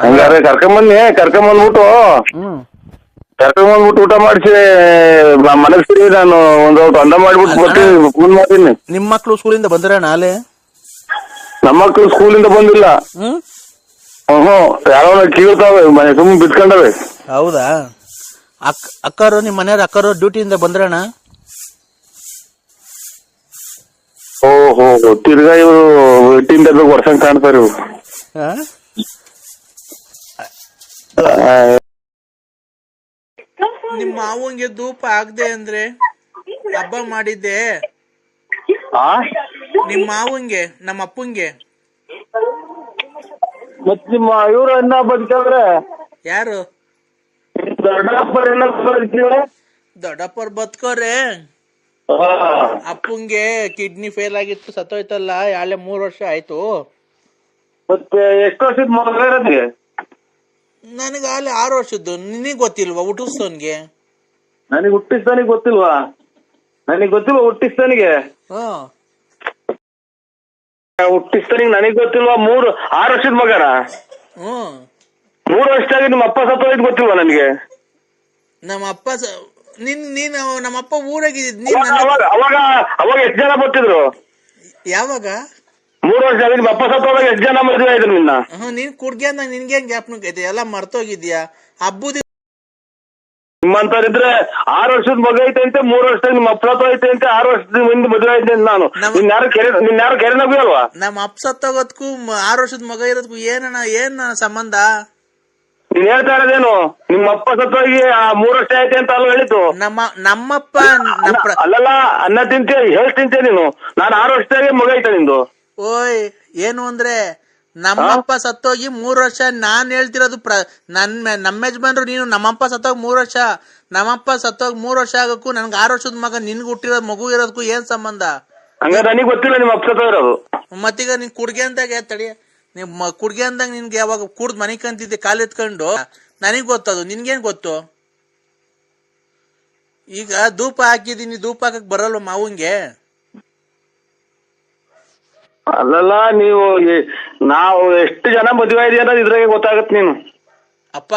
ಹಂಗಾರೆ ಕರ್ಕೊಂಬಂದ್ಬಿಟ್ಟು ಊಟ ಮಾಡಿಸಿ ಮನಸ್ಸಿಗೆ ನಾನು ಒಂದ್ ಅನ್ನ ಮಾಡ್ಬಿಟ್ಟು ಬರ್ತೀನಿ, ಫೋನ್ ಮಾಡ್ತೀನಿ. ನಿಮ್ ಮಕ್ಳು ಸ್ಕೂಲಿಂದ ಬಂದ್ರ ನಾಳೆ? ನಮ್ಮ ಮಕ್ಳು ಸ್ಕೂಲಿಂದ ಬಂದಿಲ್ಲ. ಯಾರೋ ಕೀಳ್ತಾವೆ, ಮನೆ ಸುಮ್ಮನೆ ಬಿತ್ಕೊಂಡವೆ. ಹೌದಾ? ಅಕ್ಕರು ನಿಮ್ ಮನೆಯವ್ರ ಅಕ್ಕರು ಡ್ಯೂಟಿಯಿಂದ ಬಂದ್ರಣ್ಣ? ಓಹೋ, ತಿರ್ಗಾ ಇವರು ಎಟ್ಟಿಂದ ವರ್ಷಂಗ್ ಕಾಣ್ತಾರೆ ಇವ್ರು. ನಿಮ್ ಮಾವಂಗೆ ಧೂಪ ಆಗದೆ ಅಂದ್ರೆ ಹಬ್ಬ ಮಾಡಿದ್ದೆ. ನಿಮ್ ಮಾವಂಗೆ, ನಮ್ಮ ಅಪ್ಪಂಗೆ. ಮತ್ ನಿಮ್ಮ ಇವ್ರು ಅನ್ನ ಬದುಕವ್ರೆ ಯಾರು? ದೊಡ್ಡಪ್ಪರ್ ಬದುಕೋರೆ. ಅಪ್ಪಂಗೆ ಕಿಡ್ನಿ ಫೇಲ್ ಆಗಿತ್ತು, ಸತ್ತೋಯ್ತಲ್ಲ. 3 ವರ್ಷ ಆಯ್ತು. ಮತ್ತೆ ಎಷ್ಟು ವರ್ಷದ ಮಗ ಇರೋದ್ಗೆ? ನನಗ 6 ವರ್ಷದ್ದು. ನಿನಗ್ ಗೊತ್ತಿಲ್ವಾ ಹುಟ್ಟಿಸ್ತವನ್ಗೆ? ನನಗೆ ಹುಟ್ಟಿಸ್ತಾನಿಗೆ ಗೊತ್ತಿಲ್ವಾ? ನನಗ್ ಗೊತ್ತಿಲ್ವಾ ಹುಟ್ಟಿಸ್ತಾನಿಗೆ? ಹುಟ್ಟಿಸ್ತಾನಿಗೆ ನನಗ್ ಗೊತ್ತಿಲ್ವಾ? 6 ವರ್ಷದ ಮಗನ? 3 ವರ್ಷದಾಗ ನಿಮ್ಮ ಅಪ್ಪ ಸತ್ತೋಯ್ತು ಗೊತ್ತಿಲ್ವಾ ನನಗೆ? ನಮ್ಮ ಅಪ್ಪ ನೀನು ನಮ್ಮಪ್ಪ ಊರಾಗಿದ್ದ. ಅವಾಗ ಎಷ್ಟು ಜನ ಬರ್ತಿದ್ರು? ಯಾವಾಗ? 3 ವರ್ಷ ಆಗಿ ನಿಮ್ಮ ಅಪ್ಪ ಸತ್ತೋದಾಗ ಎಷ್ಟು ಜನ ಮದುವೆ ಆಯ್ತು ನಿನ್ನ? ನೀನ್ ಕುಡ್ಗ್ಯಾನ ನಿನ್ಗೇನ್ ಜ್ಞಾಪನಕ್ಕೆ ಐತೆ? ಎಲ್ಲ ಮರ್ತೋಗಿದ್ಯಾ? ಹಬ್ಬದ ನಿಮ್ಮಂತವ್ರಿದ್ರೆ 6 ವರ್ಷದ ಮಗ ಐತೆ ಅಂತೆ, 3 ವರ್ಷದಾಗ ನಿಮ್ಮ ಅಪ್ಪ ಸತ್ತೋಯ್ತೆ ಅಂತೆ, 6 ವರ್ಷದ ಮುಂದೆ ಮದುವೆ ಐತೆ ಅಂತ. ನಾನು ನಿನ್ಯಾರು ಕೆರೆನಗೂ ಅಲ್ವಾ? ನಮ್ಮ ಅಪ್ಪ ಸತ್ತೋಗೋದಕ್ಕೂ 6 ವರ್ಷದ ಮಗ ಇರೋದಕ್ಕೂ ಏನ್ ಸಂಬಂಧ? ನೀನ್ ಹೇಳ್ತಾ ಇರೋದೇನು? ನಿಮ್ಮ ಅಪ್ಪ ಸತ್ತೋಗಿ 3 ವರ್ಷ ಐತೆ ಅಂತ ಅಲ್ವಾ ಹೇಳಿದ್ದು? ನಮ್ಮಪ್ಪ ಅಲ್ಲಲ್ಲ, ಅನ್ನ ತಿಂತೆ ಹೇಳ್ತಿಂತೆ ನೀನು. ನಾನು 6 ವರ್ಷದಾಗೆ ಮಗ ಐತೆ ನಿಂದು. ಓಯ್, ಏನು ಅಂದ್ರೆ ನಮ್ಮಪ್ಪ ಸತ್ತೋಗಿ 3 ವರ್ಷ. ನಾನ್ ಹೇಳ್ತಿರೋದು ನಮ್ಮ ಯಜಮಾನ್ರು. ನೀನು ನಮ್ಮಪ್ಪ ಸತ್ತೋಗಿ 3 ವರ್ಷ. ನಮ್ಮಪ್ಪ ಸತ್ತೋಗಿ 3 ವರ್ಷ ಆಗಕ್ಕೂ ನನ್ಗೆ 6 ವರ್ಷದ ಮಗ ನಿನ್ಗೆ ಹುಟ್ಟಿರೋ ಮಗು ಇರೋದಕ್ಕೂ ಏನ್ ಸಂಬಂಧ? ಹಂಗಾರೆ ನನಗೆ ಗೊತ್ತಿಲ್ಲ ನಿಮ್ಮ ಅಪ್ಪ ಸತ್ತೋಗಿರೋದು. ಮತ್ತೀಗ ನೀನ್ ಕುಡ್ಗೆ ಅಂದಾಗ ತಡಿ, ಕುಡ್ಗೆ ಅಂದಾಗ ನಿನ್ಗೆ ಯಾವಾಗ ಕುಡ್ದು ಮನೆ ಕಂತಿದ್ದೆ ಕಾಲೆತ್ಕೊಂಡು? ನನಗ್ ಗೊತ್ತದು, ನಿನ್ಗೇನ್ ಗೊತ್ತು? ಈಗ ಧೂಪ ಹಾಕಿದೀನಿ, ಧೂಪ ಹಾಕಕ್ ಬರಲ್ವ ಮಾವಂಗೆ? ಅಲ್ಲಲ್ಲ, ನಾವು ಎಷ್ಟು ಜನ ಮದುವೆ ಇದೆಯಾ ಅನ್ನೋದು ಇದ್ರಾಗೆ ಗೊತ್ತಾಗತ್. ನೀನು ಅಪ್ಪ,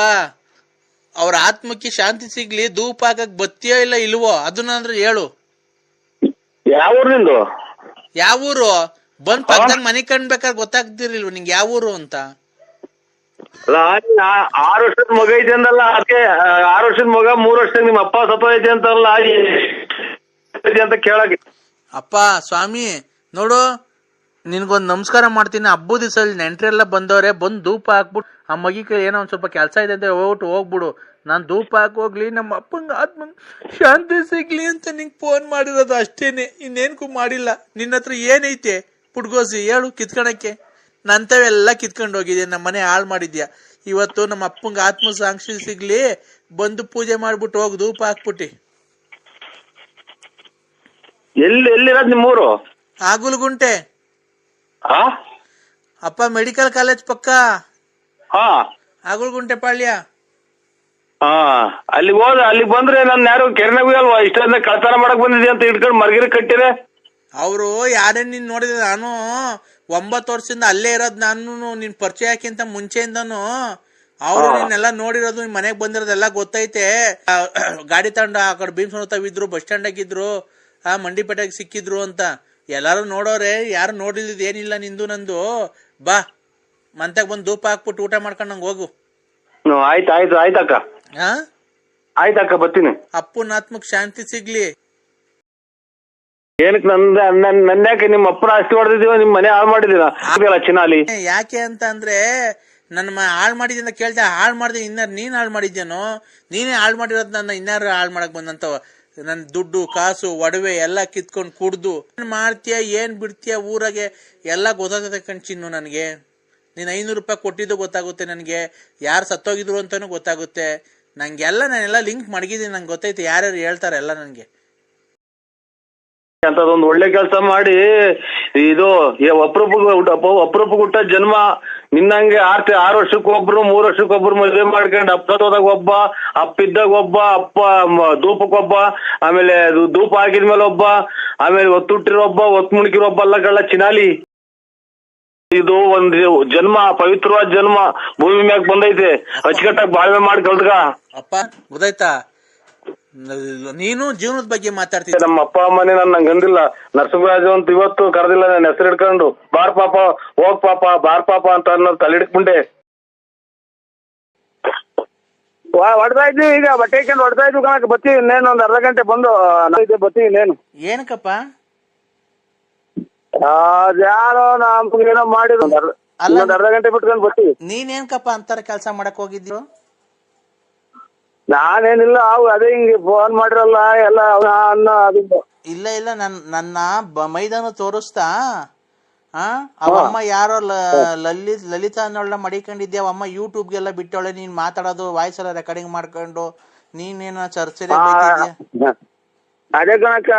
ಅವ್ರ ಆತ್ಮಕ್ಕೆ ಶಾಂತಿ ಸಿಗ್ಲಿ, ಧೂಪ ಹಾಕಕ್ ಬತ್ತೀಯೋ ಇಲ್ಲ ಇಲ್ವೋ ಅದನ್ನ ಹೇಳು. ಯಾವ ಊರು ನಿಂದು? ಯಾವ ಊರು? ಬಂದ್ ಪಕ್ಕದಾಗ ಮನೆ ಕಂಡ್ಬೇಕಾದ್ರೆ ಗೊತ್ತಾಗ್ತಿರ್ಲಿಲ್ವ ನಿಂಗೆ ಯಾವ ಊರು ಅಂತ? 6 ವರ್ಷದ ಮಗ ಐತೆ ಅಂದಲ್ಲ, ಅದಕ್ಕೆ 6 ವರ್ಷದ ಮಗ 3 ವರ್ಷದಾಗ ನಿಮ್ಮ ಅಪ್ಪ ಸತ್ತೋಯ್ತೆ ಅಂತಲ್ಲ ಅಂತ ಕೇಳಕ್ಕೆ. ಅಪ್ಪ ಸ್ವಾಮಿ ನೋಡು, ನಿನ್ಗೊಂದ್ ನಮಸ್ಕಾರ ಮಾಡ್ತೀನಿ. ಹಬ್ಬದ ದಿವಸ ನೆಂಟ್ರೆಲ್ಲ ಬಂದವ್ರೆ, ಬಂದ್ ಧೂಪ ಹಾಕ್ಬಿಟ್ಟು ಆ ಮಗಿಗೆ ಏನೋ ಒಂದ್ ಸ್ವಲ್ಪ ಕೆಲಸ ಇದೆ ಅಂತ ಹೋಗ್ಬಿಡು. ನಾನ್ ಧೂಪ ಹಾಕೋಗ್ಲಿ, ನಮ್ಮ ಅಪ್ಪಂಗ ಆತ್ಮ ಶಾಂತಿ ಸಿಗ್ಲಿ ಅಂತ ನಿಂಗೆ ಫೋನ್ ಮಾಡಿರೋದು ಅಷ್ಟೇನೆ, ಇನ್ನೇನ್ಕು ಮಾಡಿಲ್ಲ. ನಿನ್ನ ಹತ್ರ ಏನೈತೆ ಪುಡ್ಗೋಸಿ ಹೇಳು ಕಿತ್ಕೊಳಕ್ಕೆ? ನಂತವೆಲ್ಲ ಕಿತ್ಕೊಂಡು ಹೋಗಿದ್ಯಾ, ನಮ್ಮ ಮನೆ ಹಾಳು ಮಾಡಿದ್ಯಾ. ಇವತ್ತು ನಮ್ಮ ಅಪ್ಪಂಗ ಆತ್ಮ ಸಾಕ್ಷಿ ಸಿಗ್ಲಿ, ಬಂದು ಪೂಜೆ ಮಾಡ್ಬಿಟ್ಟು ಹೋಗ್ ಧೂಪ ಹಾಕ್ಬಿಟ್ಟಿ. ಎಲ್ಲಿರೋದ್ ನಿಮ್ಮೂರು? ಆಗುಲ್ಗುಂಟೆ ಅಪ್ಪ, ಮೆಡಿಕಲ್ ಕಾಲೇಜ್ ಪಕ್ಕ. ಆಗುಲ್ಗುಂಟೆ ಪಾಳ್ಯ. ಹಾ ಅಲ್ಲಿಗೆ ಹೋದ ಅಲ್ಲಿಗೆ ಬಂದ್ರೆ ನನ್ ಯಾರು ಕೆರೆನಾಗೂ ಅಲ್ವಾ ಇಷ್ಟೊಂದ ಕಳ್ತನ ಮಾಡಕ್ ಬಂದಿದ್ಯಾ ಅಂತ ಇಟ್ಕೊಂಡು ಮರ್ಗಿರಿ ಕಟ್ಟಿರೆ. ಅವರು ಯಾರೇ ನೀನ್ ನೋಡಿದ್ರೆ ನಾನು 9 ವರ್ಷದಿಂದ ಅಲ್ಲೇ ಇರೋದ್ ನಾನು ನಿನ್ ಪರಿಚಯಕ್ಕಿಂತ ಮುಂಚೆಯಿಂದನು ಅವ್ರು ನಿನ್ನೆಲ್ಲ ನೋಡಿರೋದು ನಿನ್ ಮನೆಗ್ ಬಂದಿರೋದೆಲ್ಲ ಗೊತ್ತೈತೆ. ಗಾಡಿ ತಗೊಂಡು ಆ ಕಡೆ ಭೀಮಸಂದ್ರ ಬಸ್ ಸ್ಟ್ಯಾಂಡ್ ಆಗಿದ್ರು ಮಂಡಿಪೇಟೆಗೆ ಸಿಕ್ಕಿದ್ರು ಅಂತ ಎಲ್ಲಾರು ನೋಡೋರೆ. ಯಾರು ನೋಡಿದ್ ಏನಿಲ್ಲ ನಿಂದು ನಂದು. ಬಾ ಮಂತಾಗ ಬಂದ್ ಧೂಪ ಹಾಕ್ಬಿಟ್ಟು ಊಟ ಮಾಡ್ಕೊಂಡ್ ನಂಗೆ ಹೋಗು. ಆಯ್ತಕ್ಕ ಆಯ್ತಕ್ಕ ಬರ್ತೀನಿ. ಅಪ್ಪನ ಆತ್ಮಕ್ ಶಾಂತಿ ಸಿಗ್ಲಿ. ಏನಕ್ಕೆ ನನ್ಯಾಕೆ ನಿಮ್ಮ ಅಪ್ಪನ ಆಸ್ತಿ ಹೊಡೆದಿದೀವ ನಿಮ್ ಮನೆ ಹಾಳು ಮಾಡಿದೀರ ಚಿನಾಲಿ? ಯಾಕೆ ಅಂತ ಅಂದ್ರೆ ನನ್ನ ಹಾಳು ಮಾಡಿದ್ಯ ಅಂತ ಕೇಳ್ತಾ ಹಾಳು ಮಾಡಿದೆ ಇನ್ನಾರು ನೀನ್ ಹಾಳು ಮಾಡಿದ್ಯಾನೋ? ನೀನೇ ಹಾಳು ಮಾಡಿರೋದ್ ನನ್ನ ಇನ್ನಾರು ಹಾಳು ಮಾಡಕ್ ಬಂದಂತವ. ನನ್ ದುಡ್ಡು ಕಾಸು ಒಡವೆ ಎಲ್ಲಾ ಕಿತ್ಕೊಂಡ್ ಕುಡ್ದು ಏನ್ ಮಾಡ್ತೀಯ ಏನ್ ಬಿಡ್ತೀಯ ಊರಾಗೆ ಎಲ್ಲಾ ಗೊತ್ತಾಗುತ್ತೆ ಕಣ್ಚಿನ್ನು. ನನ್ಗೆ ನೀನ್ 500 ರೂಪಾಯಿ ಕೊಟ್ಟಿದ್ದು ಗೊತ್ತಾಗುತ್ತೆ, ನನ್ಗೆ ಯಾರು ಸತ್ತೋಗಿದ್ರು ಅಂತಾನು ಗೊತ್ತಾಗುತ್ತೆ. ನಾನೆಲ್ಲ ಲಿಂಕ್ ಮಡಗಿದೀನಿ, ನಂಗೆ ಗೊತ್ತೈತೆ ಯಾರ್ಯಾರು ಹೇಳ್ತಾರೆ ಎಲ್ಲ ನನ್ಗೆ. ಅಂತದೊಂದು ಒಳ್ಳೆ ಕೆಲಸ ಮಾಡಿ ಇದು ಅಪರೂಪ ಹುಟ್ಟ ಜನ್ಮ. ನಿನ್ನಂಗೆ 6 ವರ್ಷಕ್ಕೊಬ್ರು 3 ವರ್ಷಕ್ಕೊಬ್ರು ಮದುವೆ ಮಾಡ್ಕೊಂಡು ಅಪ್ಪದಾಗ ಒಬ್ಬ, ಅಪ್ಪಿದ್ದಾಗ ಒಬ್ಬ, ಅಪ್ಪ ಧೂಪಕ್ಕೊಬ್ಬ, ಆಮೇಲೆ ಧೂಪ ಹಾಕಿದ್ಮೇಲೆ ಒಬ್ಬ, ಆಮೇಲೆ ಒತ್ತುಟ್ಟಿರೋ ಒಬ್ಬ, ಒತ್ತು ಮುಣಕಿರೋ ಒಬ್ಬ ಅಲ್ಲ ಚಿನಾಲಿ. ಇದು ಒಂದು ಜನ್ಮ, ಪವಿತ್ರವಾದ ಜನ್ಮ ಭೂಮಿ ಮ್ಯಾಗ ಬಂದೈತೆ. ಅಚ್ಚುಕಟ್ಟಾಗಿ ಬಾಳ್ವೆ ಮಾಡಿ ಕಲ್ತ್ಗ ಅಪ್ಪ. ಗೊತ್ತಾಯ್ತಾ? ನೀನು ಜೀವನದ ಬಗ್ಗೆ ಮಾತಾಡ್ತೀನಿ. ನಮ್ಮ ಅಪ್ಪ ಅಮ್ಮನೇ ನಂಗೆ ಅಂದಿಲ್ಲ ನರಸಿಂಹರಾಜು ಅಂತ ಇವತ್ತು ಕರೆದಿಲ್ಲ. ನನ್ನ ಹೆಸರು ಹಿಡ್ಕೊಂಡು ಬಾರ್ ಪಾಪ ಹೋಗ್ ಪಾಪ ಬಾರ್ ಪಾಪ ಅಂತ ಅನ್ನೋದು ತಲೆ ಹಿಡ್ಕೊಂಡೆ. ಹೊಡ್ತಾ ಇದ್ವಿ ಈಗ ಬಟ್ಟೆ ಹಾಕೊಂಡು ಹೊಡ್ತಾ ಇದ್ವಿ ಕಣಕ್. ಬರ್ತೀವಿ ಇನ್ನೇನು ಒಂದ್ ಅರ್ಧ ಗಂಟೆ ಬಂದು ಬರ್ತೀವಿ. ಇನ್ನೇನು ಏನಕ್ಕಪ್ಪ? ಯಾರೋ ನಮ್ಗೇನೋ ಮಾಡಿದ್ರು ಇನ್ನೊಂದ್ ಅರ್ಧ ಗಂಟೆ ಬಿಟ್ಕೊಂಡು ಬರ್ತೀವಿ. ನೀನೇನ್ಕಪ್ಪ ಅಂತಾರ ಕೆಲ್ಸ ಮಾಡಕ್ ಹೋಗಿದ್ರು? ನಾನೇನಿಲ್ಲ, ಅದೇ ಹಿಂಗೆ ಫೋನ್ ಮಾಡಿರಲ್ಲ ಎಲ್ಲ ಇಲ್ಲ ನನ್ನ ಮೈದಾನ ತೋರಿಸ್ತಾ ಅವಮ್ಮ ಯಾರೋ ಲಲಿತಾ ಅನ್ನೋಳ ಮಡಿಕೊಂಡಿದ್ದೆ. ಅವಮ್ಮ ಯೂಟ್ಯೂಬ್ಗೆಲ್ಲ ಬಿಟ್ಟವಳೆ. ನೀನ್ ಮಾತಾಡೋದು ವಾಯ್ಸ್ ಎಲ್ಲ ರೆಕಾರ್ಡಿಂಗ್ ಮಾಡ್ಕೊಂಡು ನೀನೇನೋ ಚರ್ಚೆ. ಅದೇ ಕಣಕ್ಕ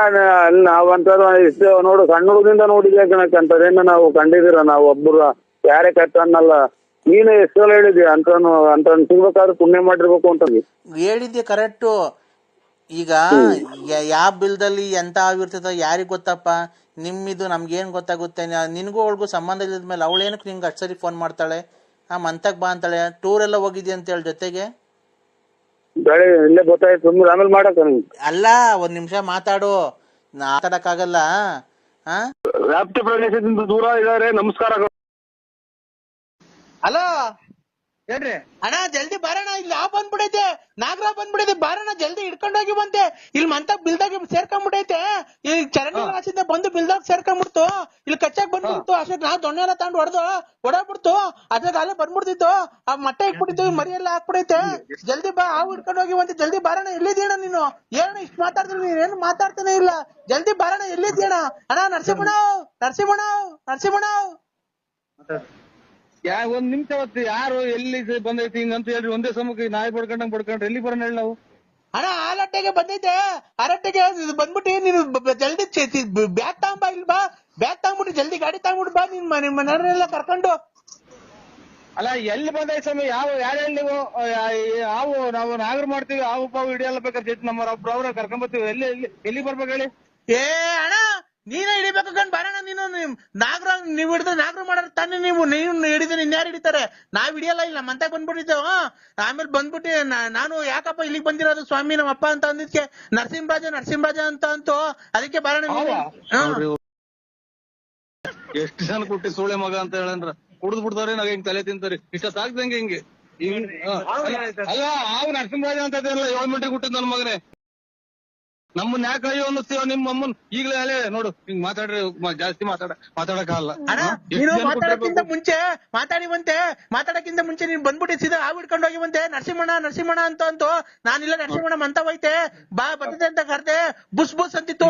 ನಾವಂತದ್ದು ಇಷ್ಟು ನೋಡು ಸಣ್ಣ ಹುಡುಗದಿಂದ ನೋಡಿದ್ಯಾ ಕಣಕ್ಕ. ಅಂತದೇನ ನಾವು ಕಂಡಿದ್ದೀರ ನಾವು ಒಬ್ಬರು ಯಾರೇ ಕಟ್ಟ ಅನ್ನಲ್ಲ. ನೀನು ಎಷ್ಟು ಸಲ ಹೇಳಿದ್ಯಾ ಅಂತ ಸಿಗ್ಬೇಕಾದ್ರೆ ಪುಣ್ಯ ಮಾಡಿರ್ಬೇಕು ಅಂತ ಹೇಳಿದ್ದೆ. ಕರೆಕ್ಟು. ಈಗ ಯಾವ ಬಿಲ್ದಲ್ಲಿ ಎಂತ ಆಗಿರ್ತದ ಯಾರಿಗ್ ಗೊತ್ತಪ್ಪ. ನಿಮ್ಮಿದು ನಮ್ಗೇನ್ ಗೊತ್ತಾಗುತ್ತೆ? ನಿನ್ಗೂ ಅವಳಿಗೂ ಸಂಬಂಧ ಇಲ್ಲದ್ಮೇಲೆ ಅವಳೇನಕ್ಕೆ ನಿಮ್ಗೆ ಅಷ್ಟು ಸರಿ ಫೋನ್ ಮಾಡ್ತಾಳೆ? ಮಂತಕ್ ಬಾ ಅಂತಾಳೆ. ಟೂರ್ ಎಲ್ಲ ಹೋಗಿದ್ಯಾ ಅಂತ ಹೇಳಿ ಜೊತೆಗೆ. ಇಲ್ಲೇ ಗೊತ್ತಾಯ್ತು ಸುಮ್ಮನೆ ಆಮೇಲೆ ಮಾಡಕ. ಅಲ್ಲ ಒಂದ್ ನಿಮಿಷ ಮಾತಾಡು. ಮಾತಾಡಕ್ಕಾಗಲ್ಲ. ವ್ಯಾಪ್ತಿ ಪ್ರದೇಶದಿಂದ ದೂರ ಇದಾರೆ. ನಮಸ್ಕಾರ. ಹಲೋ ಹೇಳ್ರಿ ಅಣ್ಣ, ಜಲ್ದಿ ಬಾರಣ. ಇಲ್ಲಿ ಬಂದ್ಬಿಡೈತೆ, ನಾಗರ ಬಂದ್ಬಿಡೈತೆ. ಬಾರಣ ಜಲ್ದಿ ಹಿಡ್ಕೊಂಡೋಗಿ ಬಂತೆ. ಇಲ್ಲಿ ಮಂತ ಬಿಲ್ದಾಗ ಸೇರ್ಕೊಂಡ್ಬಿಟ್ಟೈತೆ. ಈ ಚರಂಡಿ ರಾಶಿಂದ ಬಂದು ಬಿಲ್ದಾಗ ಸೇರ್ಕೊಂಡ್ಬಿಡ್ತು. ಇಲ್ಲಿ ಕಚ್ಚಾಕ್ ಬಂದ್ಬಿಡ್ತು. ಅಷ್ಟೇ ನಾವ್ ದೊಣ್ಣೆ ಎಲ್ಲ ತಗೊಂಡು ಹೊಡಬಿಡ್ತು. ಅದ್ರಾಗ ಅಲ್ಲೇ ಬಂದ್ಬಿಡ್ತಿತ್ತು. ಆ ಮಟ್ಟೆ ಇಟ್ಬಿಟ್ಟಿತ್ತು. ಮರಿ ಎಲ್ಲ ಹಾಕ್ಬಿಡೈತೆ. ಜಲ್ದಿ ಬಾ, ಹಾವು ಹಿಡ್ಕೊಂಡೋಗಿ ಬಂತೆ. ಜಲ್ದಿ ಬಾರಣ. ಎಲ್ಲಿದ್ದೀಣ ನೀನು? ಏನು ಇಷ್ಟು ಮಾತಾಡ್ತೀನಿ, ನೀನೇನು ಮಾತಾಡ್ತಾನೆ ಇಲ್ಲ. ಜಲ್ದಿ ಬಾರಣ. ಎಲ್ಲಿದ್ದೀಣ ಅಣ್ಣ? ನರಸಿಂಹಣ್ಣ. ಒಂದ್ ನಿಮಿಷ ಹೊತ್ತು ಯಾರು ಎಲ್ಲಿ ಬಂದೈತಿ ಹಿಂಗಂತ ಹೇಳ್ರಿ. ಒಂದೇ ಸಮಕ್ಕೆ ನಾಯಿ ಬಡ್ಕೊಂಡ್ರೆ ಎಲ್ಲಿ ಬರೋಣ ಹೇಳಿ ನಾವು? ಅಣ್ಣ ಆಲಟ್ಟೆಗೆ ಬಂದೈತೆ. ಆರಟ್ಟೆಗೆ ಬಂದ್ಬಿಟ್ಟು ನೀನು ಜಲ್ದಿ ಬ್ಯಾಗ್ ತಗೊಂಬ. ಇಲ್ಲಿ ಬಾ, ಬ್ಯಾಗ್ ತಗೊಂಡ್ಬಿಟ್ಟು ಜಲ್ದಿ ಗಾಡಿ ತಗೊಂಡ್ಬಿಟ್ಟು ಬಾ. ನಿಮ್ಮ ಮನೆಯವರೆಲ್ಲ ಕರ್ಕೊಂಡು. ಅಲ್ಲ ಎಲ್ಲಿ ಬಂದೈತೆ ಸ್ವಾಮಿ? ಯಾರು ಹೇಳಿ ನೀವು? ನಾವು ನಾಗರ ಮಾಡ್ತೀವಿ. ಪಾವು ಹಿಡಿಯಲ್ಲ ಬೇಕಾದ್ರೆ ನಮ್ಮ ಒಬ್ರು ಕರ್ಕೊಂಡ್ ಬರ್ತೀವಿ. ಎಲ್ಲಿ ಬರ್ಬೇಕು ಹೇಳಿ? ಏ ಅಣ್ಣ, ನೀನೇ ಹಿಡಿಬೇಕು ಕಣ್ ಬಾರಣ. ನೀನು ನಾಗರ ನೀವ್ ಹಿಡಿದ್ರೆ ನಾಗರ ಮಾಡೋರ್ ತಾನೇ ನೀವು ಹಿಡಿದ್ರೆ ಇನ್ಯಾರು ಹಿಡಿತಾರೆ? ನಾವ್ ಹಿಡಿಯಲ್ಲ. ಇಲ್ಲ ಮಂತಾಗ ಬಂದ್ಬಿಟ್ಟಿದ್ದೇವ. ಆಮೇಲೆ ಬಂದ್ಬಿಟ್ಟು ನಾನು ಯಾಕಪ್ಪ ಇಲ್ಲಿಗೆ ಬಂದಿರೋದು ಸ್ವಾಮಿ ನಮ್ಮ ಅಪ್ಪ ಅಂತ ಅಂದಿದ್ಕೆ ನರಸಿಂಹರಾಜ ಅಂತ ಅದಕ್ಕೆ ಬಾರಣ. ಎಷ್ಟು ಜನ ಕೊಟ್ಟಿ ಸೂಳೆ ಮಗ ಅಂತ ಹೇಳಂದ್ರ ಕುಡ್ದು ಬಿಡ್ತಾರೆ. ನಾಗ ಹಿಂಗ್ ತಲೆ ತಿಂತಾರೆ. ಇಷ್ಟೊತ್ತಾಗ್ದಂಗೆ ಹಿಂಗೆ ಅಲ್ಲ ಹಾವು ನರಸಿಂಹರಾಜ ಅಂತ 7 ಮಿನಿಟ್ ಹುಟ್ಟಿದ್ ನನ್ ಮಗನೇ. ನಮ್ಮನ್ನ ಯಾಕೆ ಅಯ್ಯೋ ಅನ್ನಿಸ್ತೀವ? ನಿಮ್ಮ ಅಮ್ಮನ್ ಈಗಲೇ ಅಲ್ಲೇ ನೋಡು ಹಿಂಗ್ ಮಾತಾಡ್ರಿ. ಜಾಸ್ತಿ ಮಾತಾಡಕ್ಕಾಗಲ್ಲ. ಮಾತಾಡಕ್ಕಿಂತ ಮುಂಚೆ ನೀನ್ ಬಂದ್ಬಿಟ್ಟು ಸೀದಾ ಹಾವು ಹಿಡ್ಕೊಂಡು ಹೋಗಿವಂತೆ. ನರಸಿಂಹಣ್ಣ ಅಂತ ನಾನಿಲ್ಲ ನರಸಿಂಹಣ್ಣ ಮಂತ ಹೋಯ್ತೆ. ಬಾ ಬರ್ತದೆ ಅಂತ ಕರ್ದೆ. ಬುಸ್ ಅಂತಿತ್ತು.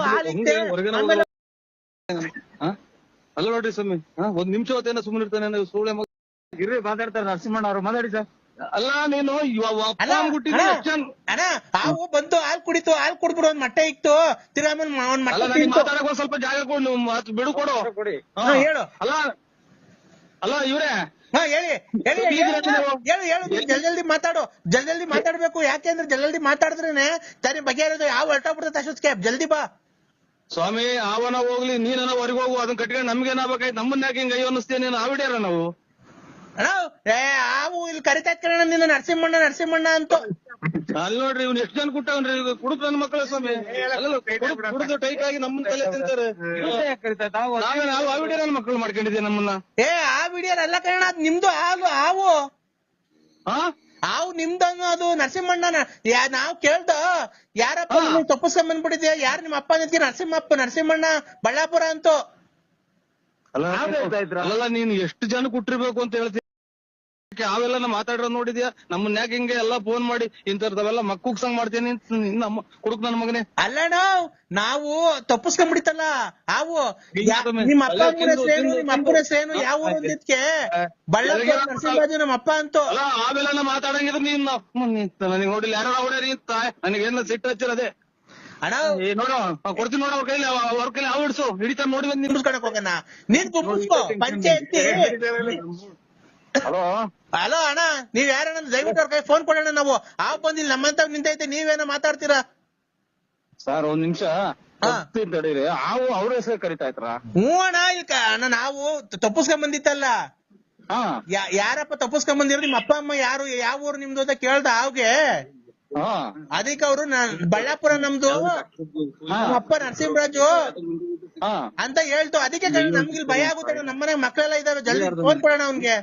ಅಲ್ಲ ನೋಡ್ರಿ ಸ್ವಾಮಿ, ಒಂದ್ ನಿಮಿಷ ಹೊತ್ತೇನ ಸುಮ್ಮನೆ ಇರ್ತಾನೆ ಸೂಳೆ ಮಗ. ಗಿರ್ರಿ ಮಾತಾಡ್ತಾರೆ ನರಸಿಂಹಣ್ಣ ಅವ್ರು. ಮಾತಾಡಿ ಸರ್. ಅಲ್ಲ ನೀನು ಹಾವು ಬಂತು, ಹಾಲು ಕುಡಿತು. ಹಾಲು ಕುಡ್ಬಿಡು. ಒಂದ್ ಮಟ್ಟೆ ಇತ್ತು. ತಿರ್ಗಾ ಮಾತಾಡಕ್ ಒಂದ್ ಸ್ವಲ್ಪ ಜಾಗ ಕೊಡು. ಬಿಡು ಕೊಡು. ಹೇಳು. ಅಲ್ಲ ಇವ್ರೆ ಹಾ ಹೇಳಿ ಹೇಳಿ ಜಲ್ದಿ ಮಾತಾಡು, ಜಲ್ದಿ ಮಾತಾಡ್ಬೇಕು. ಯಾಕೆಂದ್ರೆ ಜಲ್ದಿ ಮಾತಾಡಿದ್ರೇನೆ ಸರಿ ಬಗೆಹರಿದು. ಯಾವ ಹೊರಟೋಗ್ಬಿಡುತ್ತೆ ಅಷ್ಟೊತ್ತಿಗೆ, ಜಲ್ದಿ ಬಾ ಸ್ವಾಮಿ. ಅವನ ಹೋಗ್ಲಿ, ನೀನ ಹೊರಗೆ ಹೋಗು, ಅದನ್ನ ಕಟ್ಕೊಂಡು ನಮ್ಗೆ ಏನಾಗಬೇಕಾಯ್ತು? ನಮ್ಮನ್ನ ಯಾಕೆ ಹಿಂಗ ಅಯ್ಯೋ ಅನ್ನಿಸ್ತೇನೆ? ನೀನು ಆವಿಡ್ಯಾರ ನಾವು ಅಣ್ಣ. ಹಾವು ಇಲ್ಲಿ ಕರಿತಾ ಇರ್ತಾನ ನಿನ್ನ ನರಸಿಂಹಣ್ಣ ಅಂತ. ಅಲ್ಲಿ ನೋಡ್ರಿ, ಇವ್ನು ಎಷ್ಟು ಜನ ಕುಟ್ಟವನ್ರಿ, ಕುಡುಕ್ ನನ್ನ ಮಕ್ಕಳ ಸ್ವಾಮಿ. ಕುಡಿದು ಟೈಟ್ ಆಗಿ ನಮ್ಮನ್ನ ತಲೆ ತಿಂತಾರೆ. ನಾವು ಆವಿಡ್ಯಾರ ನನ್ನ ಮಕ್ಕಳು ಮಾಡ್ಕೊಂಡಿದ್ದೀವಿ ನಮ್ಮನ್ನ. ಆ ವಿಡಿಯೋ ಎಲ್ಲ ಕಣ, ಅದ್ ನಿಮ್ದು ಹಾವು ಹಾ ಹಾವು ನಿಮ್ದು ಅನ್ನೋದು ನರಸಿಂಹಣ್ಣನ. ನಾವ್ ಕೇಳ್ದ ಯಾರಪ್ಪ ತಪ್ಪಿಸ್ಕೊಂಡ್ ಬಂದ್ಬಿಟ್ಟಿದ್ಯಾ, ಯಾರು ನಿಮ್ಮ ಅಪ್ಪ ನಿಂತಿ? ನರಸಿಂಹಣ್ಣ ಬಳ್ಳಾಪುರ ಅಂತೂ. ಅಲ್ಲ, ನೀನು ಎಷ್ಟು ಜನ ಕುಟ್ಟಿರ್ಬೇಕು ಅಂತ ಹೇಳ್ತೀವಿ. ಅವೆಲ್ಲ ಮಾತಾಡ್ರ ನೋಡಿದ್ಯಾ? ನಮ್ಮನ್ನ ಯಾಕೆ ಹಿಂಗೆ ಎಲ್ಲಾ ಫೋನ್ ಮಾಡಿ ಇಂಥವೆಲ್ಲ ಮಕ್ಕುಗ್ಸಂಗ್ ಮಾಡ್ತೀನಿ ನಮ್ಮ ಕುಡುಕ್ ನನ್ನ ಮಗನೇ. ಅಲ್ಲಣ್ಣ, ನಾವು ತಪ್ಪಿಸ್ಕೊಂಡ್ಬಿಡಿತಲ್ಲ ಹಾವು. ನಿಮ್ಮ ಅಪ್ಪ ನಿಮ್ಮ ಅಪ್ಪನ ಸೇನು ಯಾವ ಊರು ಅಂದಿದ್ಕೆ ಬಳ್ಳಾಪುರ ನರಸಿಂಹರಾಜು ನಮ್ಮ ಅಪ್ಪ ಅಂತೂ. ಅಲ್ಲ, ಆವೆಲ್ಲ ಮಾತಾಡಂಗಿದ್ರೆ ನೀನ್ ನನಗೆ ನೋಡಿಲ್ಲ, ಯಾರು ಹೊಡ್ಯಾರಿ ಅಂತ ನನಗೇನ ಸಿಟ್ಟು ಹಚ್ಚಿರದೆ. ಅಣ್ಣ ನೋಡ ಕೊಡ್ತೀನಿ, ನೋಡ ಅವ್ರ ಕೈಲಿ ಹಾವು ಹಿಡ್ಸು, ಹಿಡಿತಾರ ನೋಡಿ ಬಂದ್ ನಿಂಬಿಸ್ಕೊಳಕ್ ಹೋಗೋಣ. ನೀನ್ ಗುಂಪಿಸ್ಕೋ ಪಂಚಾಯತಿ. ಹಲೋ ಹಲೋ ಅಣ್ಣ, ನೀವ್ ಯಾರಣ್ಣ? ದಯವಿಟ್ಟು ಅವ್ರ ಕೈ ಫೋನ್ ಕೊಡೋಣ. ನಾವು ಹಾವು ಬಂದಿಲ್ಲ, ನಮ್ಮಂತ ನಿಂತೈತೆ, ನೀವೇನೋ ಮಾತಾಡ್ತೀರಾ? ಸರ್ ಒಂದ್ ನಿಮಿಷ ತಡೀರಿ. ಹಾವು ಅವ್ರ ಹೆಸರು ಕರಿತಾ ಇದ್ರ? ಹ್ಞೂ ಅಣ್ಣ. ಅಣ್ಣ ನಾವು ತಪ್ಪಿಸ್ಕೊಂಡ್ ಬಂದಿತ್ತಲ್ಲ, ಯಾರಪ್ಪ ತಪ್ಪಿಸ್ಕೊಂಡ್ ಬಂದಿರೋ? ನಿಮ್ಮ ಅಪ್ಪ ಅಮ್ಮ ಯಾರು, ಯಾವ ಊರು ನಿಮ್ದು ಅಂತ ಕೇಳ್ದ ಹಾವ್ಗೆ. ಅದಕ್ಕೆ ಅವರು ಬಳ್ಳಾಪುರ ನಮ್ದು, ನಮ್ಮ ಅಪ್ಪ ನರಸಿಂಹರಾಜು ಅಂತ ಹೇಳ್ತು. ಅದಕ್ಕೆ ನಮ್ಗೆ ಭಯ ಆಗುತ್ತೆ. ನಮ್ಮನೆ ಮಕ್ಕಳೆಲ್ಲ ಇದಾವೆ, ಜಲ್ದಿ ಫೋನ್ ಕೊಡೋಣ ಅವ್ನ್ಗೆ.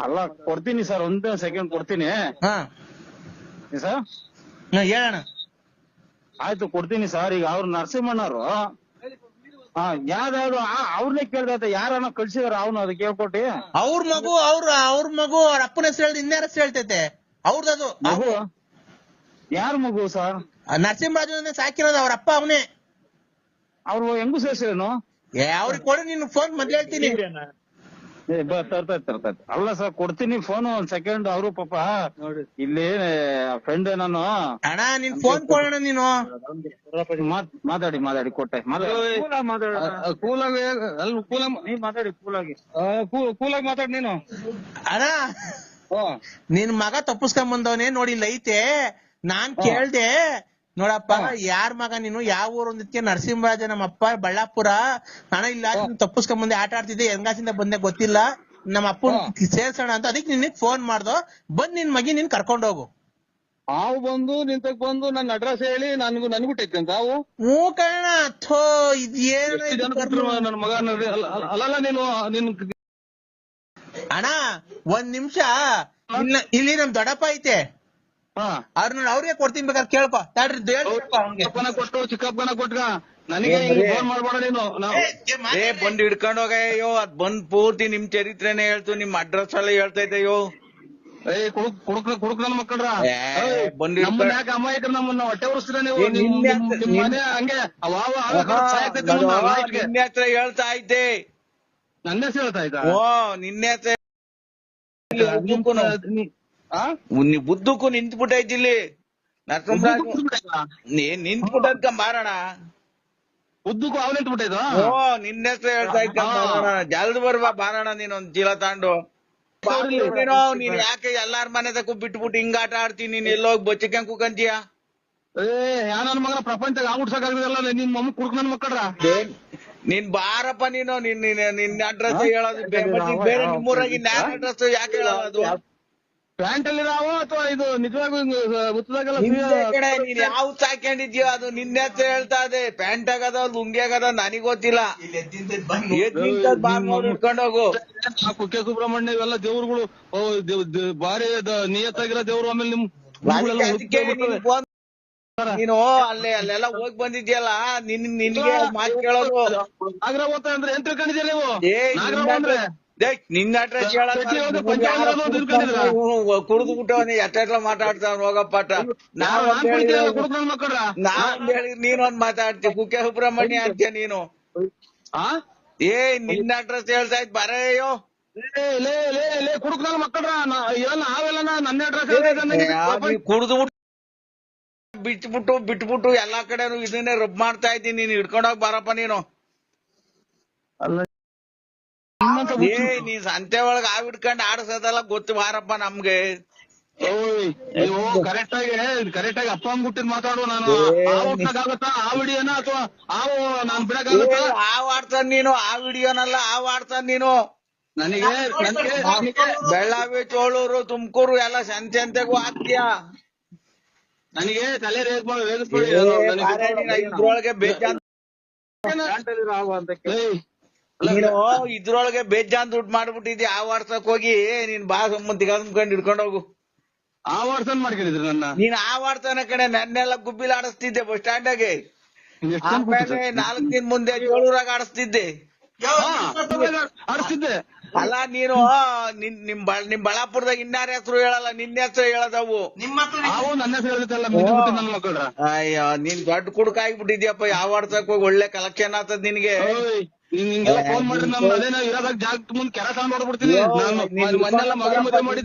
ಅಲ್ಲ ಕೊಡ್ತೀನಿ ಸರ್, ಒಂದ್ ಸೆಕೆಂಡ್ ಕೊಡ್ತೀನಿ. ಸರ್ ಹೇಳೋಣ. ಆಯ್ತು ಕೊಡ್ತೀನಿ ಸರ್. ಈಗ ಅವ್ರು ನರಸಿಂಹಣ್ಣವ್ರು ಯಾವ್ದಾದ್ರು ಅವ್ರನ್ನೇ ಕೇಳ್ದ, ಯಾರನ್ನ ಕಳ್ಸಿದಾರ ಅವನು ಅದು ಕೇಳ್ಕೊಟ್ಟಿ. ಅವ್ರ ಮಗು ಅವ್ರ ಅಪ್ಪನ ಹೆಸರು ಹೇಳ್ದು ಇನ್ಯಾರ ಹೆಸರು ಹೇಳ್ತೈತೆ ಅವ್ರದ್ದು ಮಗು. ಯಾರ ಮಗು ಸರ್? ನರಸಿಂಹರಾಜು ಸಾಕಿರೋದು, ಅವ್ರ ಅಪ್ಪ ಅವನೇ. ಅವ್ರು ಹೆಂಗು ಸೇರ್ಸೇನು? ಅವ್ರಿಗೆ ಕೊಡು, ನಿನ್ ಫೋನ್ ಮೊದ್ಲು ಹೇಳ್ತೀನಿ. ತರ್ತೈತಿ. ಅಲ್ಲ ಸರ್ ಕೊಡ್ತೀನಿ ಫೋನ್, ಒಂದ್ ಸೆಕೆಂಡ್. ಅವರು ಪಾಪ ಇಲ್ಲಿ ಫ್ರೆಂಡ್ ನಾನು. ಅಣ್ಣ ನಿನ್ ಫೋನ್ ಕೊಡೋಣ ನೀನು. ಮಾತಾಡಿ ಕೊಟ್ಟೆ. ಕೂಲಾಗಿ ಮಾತಾಡಿ ನೀನು. ಅಣ್ಣ ನಿನ್ ಮಗ ತಪ್ಪಿಸ್ಕೊಂಡ್ ಬಂದವನೇ ನೋಡಿ, ಇಲ್ಲಿ ಐತೆ. ನಾನ್ ಕೇಳ್ದೆ, ನೋಡಪ್ಪ ಯಾರ ಮಗ ನೀನು, ಯಾವ ಊರು ಅಂದಿದ್ಕೆ ನರಸಿಂಹರಾಜ ನಮ್ಮ ಅಪ್ಪ ಬಳ್ಳಾಪುರ. ನಾನು ಇಲ್ಲ ತಪ್ಪಿಸ್ಕೊಂಡ್ ಬಂದೆ, ಆಟ ಆಡ್ತಿದ್ದೆ, ಹೆಂಗಾಸಿಂದ ಬಂದೆ ಗೊತ್ತಿಲ್ಲ, ನಮ್ಮ ಅಪ್ಪನ್ ಸೇರ್ಸೋಣ ಅಂತ. ಅದಕ್ಕೆ ನಿನಗ್ ಫೋನ್ ಮಾಡ್ದೋ, ಬಂದ್ ನಿನ್ ಮಗಿ ನೀನ್ ಕರ್ಕೊಂಡ್ ಹೋಗು. ಹಾವು ಬಂದು ನಿಂತಕ್ ಬಂದು ನನ್ನ ಅಡ್ರೆಸ್ ಹೇಳಿ ನನಗೂ ಟೈತೆ ಅಂತ ಹಾವು. ಹ್ಞೂ ಕಣ. ಥೋ ಇದೇನು ನನ್ನ ಮಗ. ಅಲ್ಲಲ್ಲ ನೀನು ಅಣ್ಣ ಒಂದ್ ನಿಮಿಷ, ಇಲ್ಲಿ ನಮ್ ದೊಡ್ಡಪ್ಪ ಐತೆ, ಅವ್ರಿಗೆ ಕೊಡ್ತೀನಿ, ಬೇಕಾದ್ರೆ ಕೇಳ್ಕೊ. ಕೊಟ್ಟು ಚಿಕ್ಕಪ್ಪನ ಕೊಟ್ಟ ನನಗೆ ಫೋನ್ ಮಾಡ್ಬೇಡ ನೀನು. ಬಂದ್ ಹಿಡ್ಕೊಂಡ್ ಹೋಗಯ್ಯೋ, ಅದ್ ಬಂದ್ ಪೂರ್ತಿ ನಿಮ್ ಚರಿತ್ರೆನೇ ಹೇಳ್ತು, ನಿಮ್ ಅಡ್ರೆಸ್ ಎಲ್ಲ ಹೇಳ್ತೈತೆಯೋ. ಕುಡುಕ್ ನನ್ನ ಮಕ್ಕಳ್ರ ಬಂದ್ ಯಾಕೆ ಅಮಾಯಕರು ನಮ್ಮನ್ನ ಹೊಟ್ಟೆ ಉರಿಸ್ತೀರ ನೀವು? ಮನೆ ಹಂಗೆ ನಿನ್ನೆ ಹತ್ರ ಹೇಳ್ತಾ ಇದ್ದೆ. ನನ್ನ ಹೆಸರು ಹೇಳ್ತಾ ಇದ್ದ? ನಿನ್ನೆ ಹತ್ರ ಬುದ್ಧಕ್ಕೂ ನಿಂತ್ಬಿಟ್ಟೈತಿ ಇಲ್ಲಿ. ನರಸಿಂಹರಾಜು ನಿಂತ್ಬಿಟ್ಟದ್ಕ ಮಾರೋಣ. ಉದ್ದಕ್ಕೂ ಅವ್ನು ನಿಂತ್ಬಿಟ್ಟಿದ? ನಿನ್ನೆ ಹತ್ರ ಹೇಳ್ತಾ ಇದ್ದ ಮಾರೋಣ. ಜಲ್ದಿ ಬರ್ಬಾ ಬಾರೋಣ. ನೀನೊಂದ್ ಚೀಲ ತಾಂಡು ನೀನ್ ಯಾಕೆ ಎಲ್ಲಾರ ಮನೆ ತಕ್ಕ ಬಿಟ್ಬಿಟ್ಟು ಹಿಂಗ ಆಟ ಆಡ್ತೀನಿ? ನೀನ್ ಎಲ್ಲೋಗಿ ಬಚ್ಚಿಕೊಂಡ್ ಕೂಕಂತೀಯ? ನನ್ನ ಮಗನ ಪ್ರಪಂಚ ಆಗ್ಬಿಡ್ಸಕ್ಕಾಗಲ್ಲ. ನಿನ್ ಮಮ್ಮ ಕುಡ್ಕ ನನ್ ಮಕ್ಕಳ್ರ. ನೀನ್ ಬಾರಪ್ಪ ನೀನು. ನಿನ್ನ ಅಡ್ರೆಸ್ ಹೇಳೋದು ಬೇರೆ, ನಿಮ್ಮೂರಾಗ ಇನ್ಯಾರ ಅಡ್ರೆಸ್ ಯಾಕೆ ಹೇಳೋದು? ಪ್ಯಾಂಟ್ ಅಲ್ಲಿ ನಾವು ಅಥವಾ ಇದು ನಿಜವಾಗೂ ನೀನ್ ಯಾವ ಸಾಕೊಂಡಿದ್ಯೋ ಅದು ನಿನ್ನೆ ಹತ್ರ ಹೇಳ್ತಾ ಇದೆ. ಪ್ಯಾಂಟ್ ಆಗದ ಲುಂಗಿ ಆಗದ ನನಗ್ ಗೊತ್ತಿಲ್ಲ. ಹಿಡ್ಕೊಂಡೋಗು. ಕುಕ್ಕೆ ಸುಬ್ರಹ್ಮಣ್ಯ ಇವೆಲ್ಲ ದೇವ್ರುಗಳು ಬಾರಿ ನಿಯತ್ತಾಗಿರೋ ದೇವ್ರು. ಆಮೇಲೆ ನಿಮ್ ನೀನು ಅಲ್ಲೆಲ್ಲ ಹೋಗಿ ಬಂದಿದ್ಯಲ್ಲ, ನಿನ್ಗೆ ಮಾತು ಕೇಳೋದು. ಆಗ್ರ ಹೋಗ್ತಾ ಅಂದ್ರೆ ಏನ್ ತಿಳ್ಕೊಂಡಿದ್ದೀರ ನೀವು? ನಿನ್ನ ಅಡ್ರೆಸ್ ಕುಡಿದು ಬಿಟ್ಟವನಿ ಎಷ್ಟ ಮಾತಾಡ್ತಾವ ಹೋಗಪ್ಪಾಟ. ನಾವ್ ಹೇಳಿ ನೀನೊಂದ್ ಮಾತಾಡ್ತೀವಿ, ಕುಕ್ಕೆ ಸುಬ್ರಹ್ಮಣ್ಯ ಅಂತೀಯ ನೀನು. ನಿನ್ನ ಅಡ್ರೆಸ್ ಹೇಳ್ತಾ ಇದ್ ಬರೆಯೋ. ಕುಡುಕ್ ನನ್ನ ಮಕ್ಕಳ್ರ ಅವೆಲ್ಲ ನನ್ನ ಅಡ್ರೆಸ್ ಕುಡ್ದು ಬಿಟ್ಬಿಟ್ಟು ಎಲ್ಲಾ ಕಡೆನು ಇದನ್ನೇ ರಬ್ ಮಾಡ್ತಾ ಇದ್ದೀನಿ. ನೀನ್ ಹಿಡ್ಕೊಂಡೋಗ್ ಬಾರಪ್ಪ ನೀನು. ನೀನ್ ಸಂತೆ ಒಳಗ ಆವ್ ಹಿಡ್ಕೊಂಡ್ ಆಡ್ಸೋದೆಲ್ಲ ಗೊತ್ತು ಬಾರಪ್ಪ ನಮ್ಗೆ. ಓಯ್ ನೀವು ಕರೆಕ್ಟ್ ಆಗಿ ಅಪ್ಪ ಅಂದ್ಬಿಟ್ಟಿದ್ ಮಾತಾಡು. ನಾನು ಆಗುತ್ತಾ ಆ ವಿಡಿಯೋನ ಅಥವಾ ಆವು ನಾನ್ ಬಿಡಕ್ಕಾಗತ್ತಾ? ಆವ್ ಆಡ್ತಾನ ನೀನು, ಆ ವಿಡಿಯೋನಲ್ಲ ಆವ್ ಆಡ್ತಾನ ನೀನು. ನನಗೆ ಬೆಳ್ಳಾವಿ, ಚೋಳೂರು, ತುಮಕೂರು ಎಲ್ಲ ಸಂತೆ ಅಂತೆಗೂ ಹಾಕ್ತೀಯ. ನನಗೆ ತಲೆ ರೇಗಿಸ್ಬೇಡಿ. ಇದ್ರೊಳಗೆ ಬೇಜಾನ್ ನೀನು ಇದ್ರೊಳಗೆ ಬೇಜಾನ್ ದುಡ್ಡು ಮಾಡ್ಬಿಟ್ಟಿದ್ದಿ. ಆ ವಾಡ್ಸಕ್ ಹೋಗಿ ನೀನ್ ಬಾ ಸಂಬಂಧಿಗ ಅಂದ್ಕೊಂಡ್ ಹಿಡ್ಕೊಂಡ್ ಹೋಗು. ಆ ವಾಡ್ಸನ್ ಮಾಡ್ಕೊಂಡಿದ್ರು ನನ್ನ. ನೀನ್ ಆ ವಾಡ್ತಾನ ಕಡೆ ನನ್ನೆಲ್ಲ ಗುಬ್ಬಿಲ್ ಆಡಿಸ್ತಿದ್ದೆ ಬಸ್ ಸ್ಟ್ಯಾಂಡಾಗೆ. ಆಮೇಲೆ 4 ದಿನ ಮುಂದೆ ಚೋಳೂರಾಗ ಆಡಿಸ್ತಿದ್ದೆ. ಆಡಿಸ್ತಿದ್ದೆ ಅಲ್ಲ ನೀನು ನಿಮ್ ಬಳ್ಳಾಪುರದಾಗ ಇನ್ನಾರ ಹೆಸರು ಹೇಳಲ್ಲ, ನಿನ್ನ ಹೆಸರು ಹೇಳದವು. ನಾವು ನನ್ನ ಹೆಸರು ಹೇಳ್ತಲ್ಲ ನನ್ನ ಮಕ್ಕಳ. ಅಯ್ಯೋ ನೀನ್ ದೊಡ್ಡ ಕುಡ್ಕ ಆಗ್ಬಿಟ್ಟಿದ್ಯಪ್ಪ. ಯಾವ ವಾಡ್ಸಕ್ ಹೋಗಿ ಒಳ್ಳೆ ಕಲೆಕ್ಷನ್ ಆಗ್ತದ ನಿನ್ಗೆ. ನಿಂಗೆಲ್ಲ ಫೋನ್ ಮಾಡ್ರಿ, ನಮ್ಮ ಅದೇನೋ ಇರೋದಾಗ ಜಾಗ ಮುಂದೆ ಕೆರ ತಗೊಂಡ್ ಹೊಡ್ಬಿಡ್ತೀನಿ. ಮನೆಲ್ಲ ಮಗ ಮದುವೆ ಮಾಡಿ